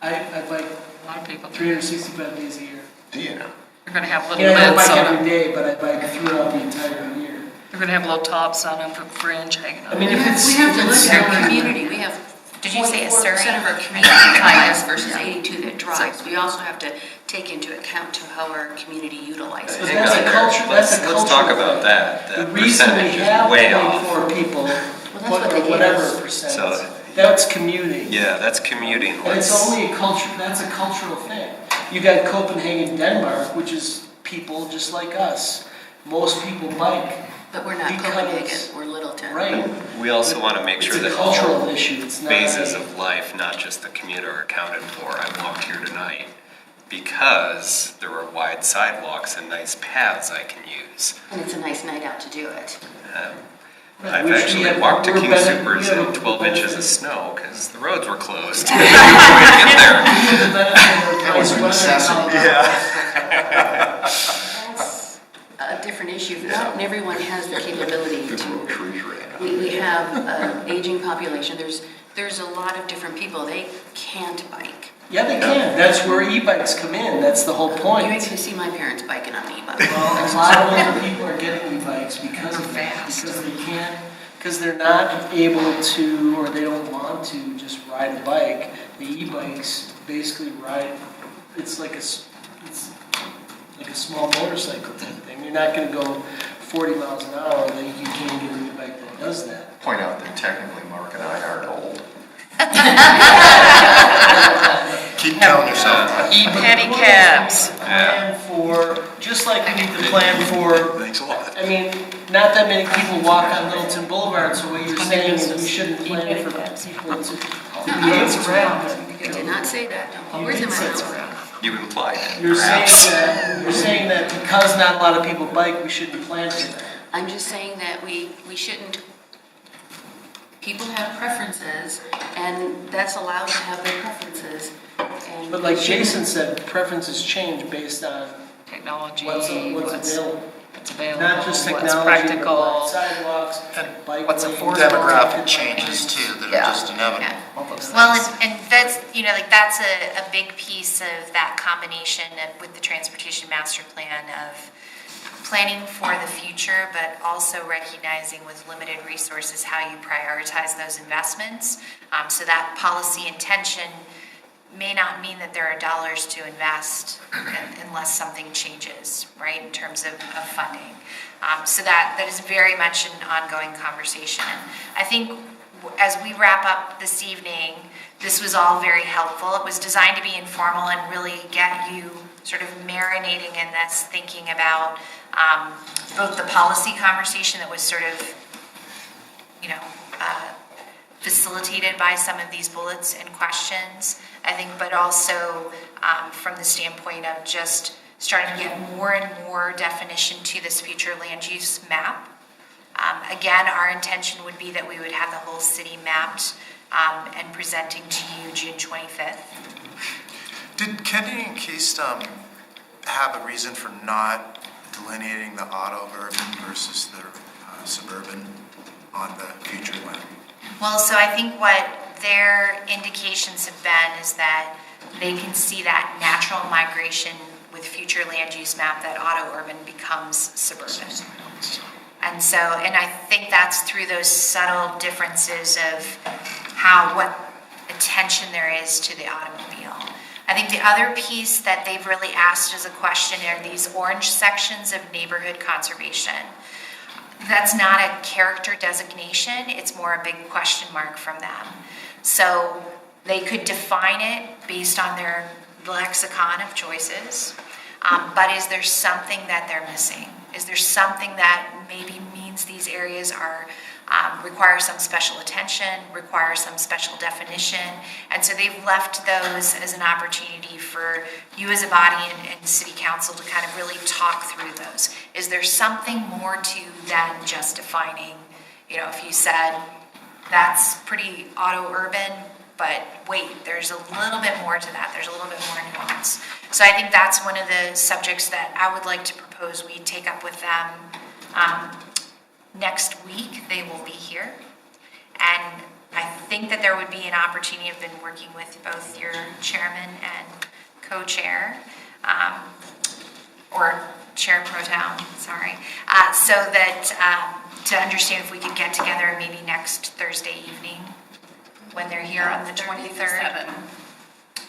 I bike A lot of people. 365 days a year. Do you know? They're going to have little Yeah, I don't lids bike on every them. day, but I bike throughout the entire year. They're going to have little tops on them for fringe hanging on. I mean, if it's We have to if look it's at our summer- community. We have Did you say a 44% of our Surrey? community drives versus 82 that drives. We also have to take into account to how our community utilizes. But Hang that's on a there. culture. That's a culture. Let's talk about that. The That reason we percentage have is way off. 24 people, that's what they gave whatever us. percent, So- that's commuting. Yeah, that's commuting. And it's Let's- only a culture. That's a cultural thing. You got Copenhagen, Denmark, which is people just like us. Most people bike. But we're not Because- Copenhagen, we're Littleton. Right. We also want to make sure It's a that cultural all issue. It's not phases a- of life, not just the commuter, are accounted for. I walked here tonight because there were wide sidewalks and nice paths I can use. And it's a nice night out to do it. I've Which we actually have- walked to we're King better- Supers we have in a 12 inches of benefit. snow because the roads were closed. We couldn't get there. The benefit of That was a nice weather in necessity. Colorado. That's a different issue. Not everyone has the capability to. We have an aging population. There's a lot of different people. They can't bike. Yeah, they can. That's where e-bikes come in. That's the whole point. You ain't gonna see my parents biking on an e-bike. Well, a lot of older people are getting e-bikes because of that, because they can't, because they're not able to, or they don't want to just ride a bike. The e-bikes basically ride, it's like it's like a small motorcycle type thing. You're not gonna go 40 miles an hour, then you can't get an e-bike that does that. Point out that technically Mark and I aren't old. Keep telling yourself that. E-pedicabs. Plan for, just like we need to plan for, Thanks a lot. I mean, not that many people walk on Littleton Boulevard, so what you're saying is we shouldn't plan for people to be able to. I did not say that. Don't put words in my mouth. You implied it, You're saying perhaps. that because not a lot of people bike, we shouldn't plan for that. I'm just saying that we shouldn't, people have preferences, and that's allowed to have their preferences. And But like we shouldn't- Jason said, preferences change based on Technology, what's available. what's available, Not just what's technology, but practical. like sidewalks, bike what's lanes, affordable. Demographic changes too that are just inevitable. Yeah. All those Well, things. and that's, like that's a big piece of that combination with the transportation master plan of planning for the future, but also recognizing with limited resources how you prioritize those investments. So that policy intention may not mean that there are dollars to invest unless something changes, right, in terms of funding. So that is very much an ongoing conversation. I think as we wrap up this evening, this was all very helpful. It was designed to be informal and really get you sort of marinating in this, thinking about both the policy conversation that was sort of, facilitated by some of these bullets and questions, I think, but also from the standpoint of just starting to get more and more definition to this future land use map. Again, our intention would be that we would have the whole city mapped and presenting to you June 25th. Did Kennedy and Keystone have a reason for not delineating the auto urban versus the suburban on the future plan? Well, so I think what their indications have been is that they can see that natural migration with future land use map, that auto urban becomes suburban. And so, and I think that's through those subtle differences of what attention there is to the automobile. I think the other piece that they've really asked as a question are these orange sections of neighborhood conservation. That's not a character designation, it's more a big question mark from them. So they could define it based on their lexicon of choices, but is there something that they're missing? Is there something that maybe means these areas are require some special attention, require some special definition? And so they've left those as an opportunity for you as a body and city council to kind of really talk through those. Is there something more to than just defining, if you said that's pretty auto urban, but wait, there's a little bit more to that. There's a little bit more nuance. So I think that's one of the subjects that I would like to propose we take up with them. Next week, they will be here. And I think that there would be an opportunity. I've been working with both your chairman and co-chair, or chair pro tem, sorry, so that to understand if we could get together maybe next Thursday evening when they're here on the 23rd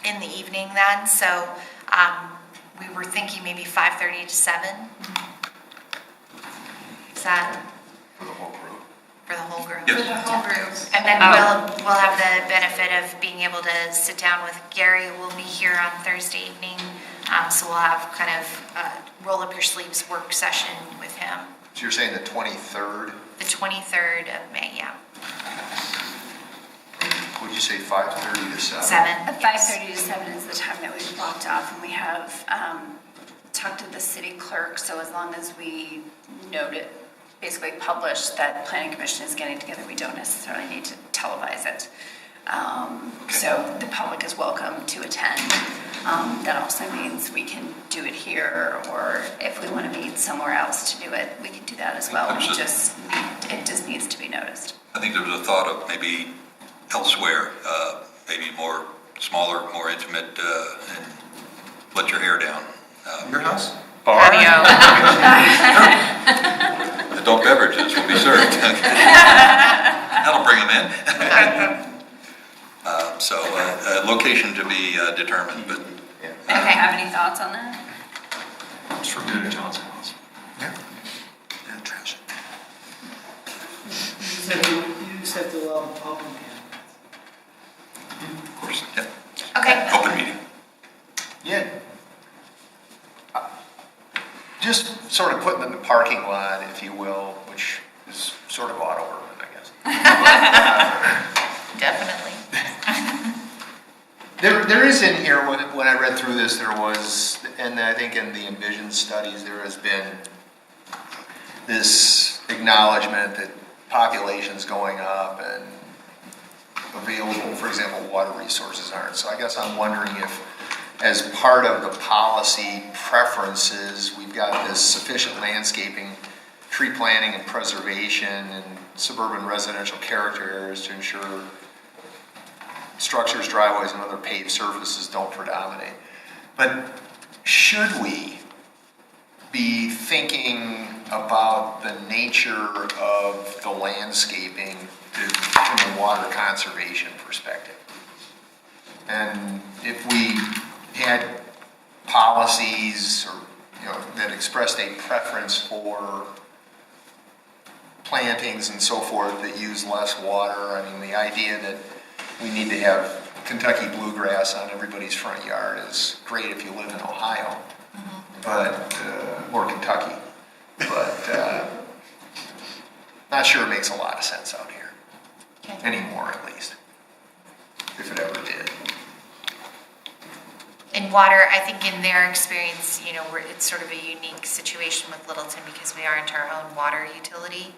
in the evening then. So we were thinking maybe 5:30 to 7. Is that? For the whole group. For the whole group? Yes. For the whole group. And then we'll have the benefit of being able to sit down with Gary. We'll be here on Thursday evening. So we'll have kind of roll up your sleeves work session with him. So you're saying the 23rd? The 23rd of May, yeah. Would you say 5:30 to 7? 7. 5:30 to 7 is the time that we've blocked off, and we have talked to the city clerk, so as long as we note it, basically publish that planning commission is getting together, we don't necessarily need to televise it. So the public is welcome to attend. That also means we can do it here, or if we want to meet somewhere else to do it, we can do that as well. It just needs to be noticed. I think there was a thought of maybe elsewhere, maybe more smaller, more intimate, and let your hair down. Your house? Patio. Adult beverages will be served. That'll bring them in. So location to be determined, but Okay, have any thoughts on that? It's for Peter Johnson House. Yeah. Yeah, trash. So you just have to allow the public in. of course, yeah, Okay. open meeting. Yeah. Just sort of putting in the parking lot, if you will, which is sort of auto urban, I guess. Definitely. There is in here, when I read through this, there was, and I think in the Envision studies, there has been this acknowledgement that population's going up and available, for example, water resources aren't. So I guess I'm wondering if, as part of the policy preferences, we've got this sufficient landscaping, tree planting and preservation, and suburban residential character areas to ensure structures, driveways, and other paved surfaces don't predominate. But should we be thinking about the nature of the landscaping from a water conservation perspective? And if we had policies or, that expressed a preference for plantings and so forth that use less water, I mean, the idea that we need to have Kentucky bluegrass on everybody's front yard is great if you live in Ohio, but or Kentucky, but not sure it makes a lot of sense out here anymore, at least, if it ever did. In water, I think in their experience, it's sort of a unique situation with Littleton because we aren't our own water utility.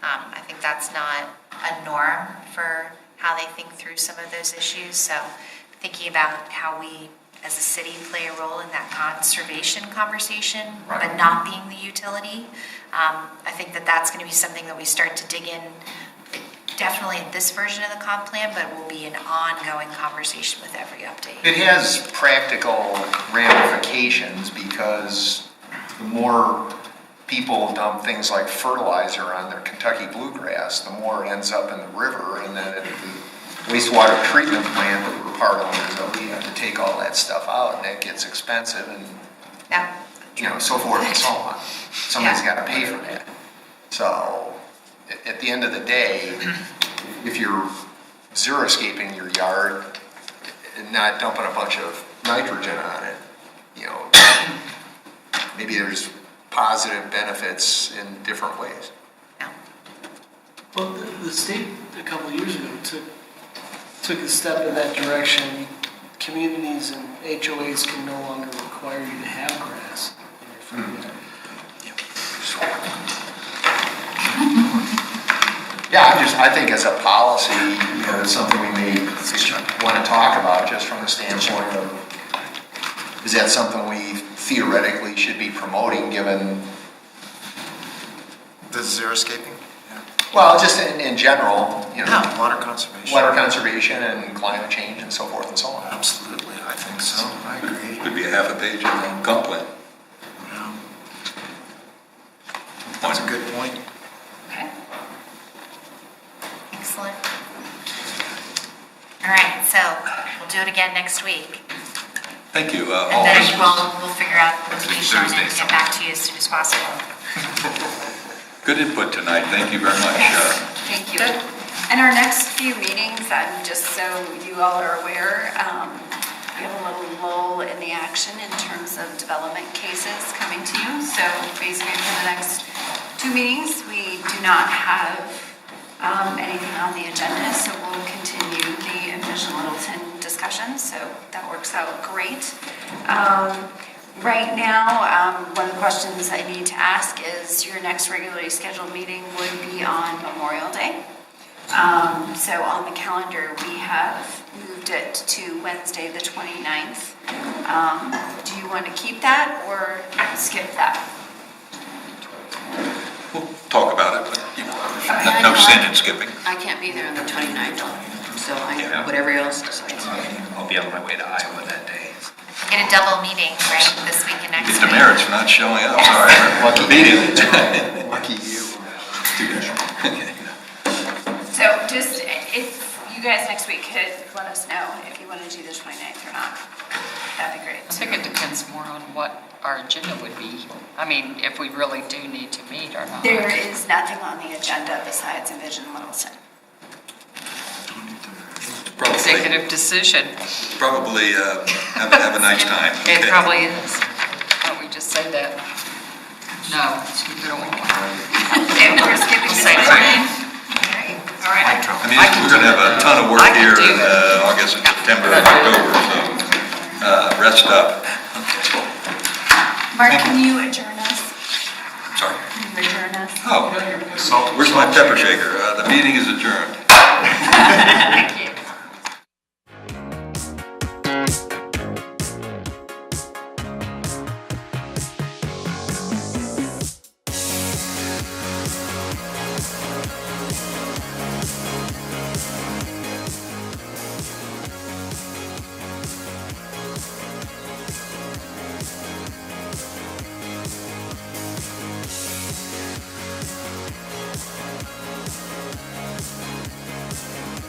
I think that's not a norm for how they think through some of those issues. So thinking about how we as a city play a role in that conservation conversation, right, but not being the utility. I think that's going to be something that we start to dig in, definitely in this version of the comp plan, but will be an ongoing conversation with every update. It has practical ramifications because the more people dump things like fertilizer on their Kentucky bluegrass, the more it ends up in the river, and then at the wastewater treatment plant that we're part owners of, we have to take all that stuff out, and that gets expensive, and so forth and so on. Somebody's got to pay for that. So at the end of the day, if you're xeriscaping your yard and not dumping a bunch of nitrogen on it, maybe there's positive benefits in different ways. Well, the state a couple of years ago took a step in that direction. Communities and HOAs can no longer require you to have grass in your front yard. Yeah, I think as a policy, it's something we may want to talk about just from the standpoint of, is that something we theoretically should be promoting given The xeriscaping? well, just in general, Water conservation. water conservation and climate change and so forth and so on. Absolutely, I think so, I agree. Could be a half a page in the comp plan. Yeah. That's a good point. Okay. Excellent. All right, so we'll do it again next week. Thank you. And then we'll figure out location and get back to you as soon as possible. Good input tonight. Thank you very much. Thank you. And our next few meetings, just so you all are aware, we have a little lull in the action in terms of development cases coming to you. So basically for the next 2 meetings, we do not have anything on the agenda, so we'll continue the Envision Littleton discussion, so that works out great. Right now, one of the questions I need to ask is your next regularly scheduled meeting would be on Memorial Day. So on the calendar, we have moved it to Wednesday, the 29th. Do you want to keep that or skip that? We'll talk about it, but no sin in skipping. I can't be there on the 29th, so Yeah. whatever else decides. I'll be on my way to Iowa that day. Get a double meeting, right, this week and next Get week. demerits for not showing up. Sorry. Lucky Meeting. Lucky you. So just, if you guys next week could let us know if you want to do the 29th or not, that'd be great. I think it depends more on what our agenda would be. I mean, if we really do need to meet or not. There is nothing on the agenda besides Envision Littleton. Executive decision. Probably have a nice time. It Okay. probably is. Why don't we just say that? No, we don't want Okay, we're skipping the Say 29th. All right. I mean, we're going to have a ton of work I can here do in it. August and September and October, so rest up. Mark, can you adjourn us? Sorry. Can you adjourn us? Oh, where's my pepper shaker? The meeting is adjourned.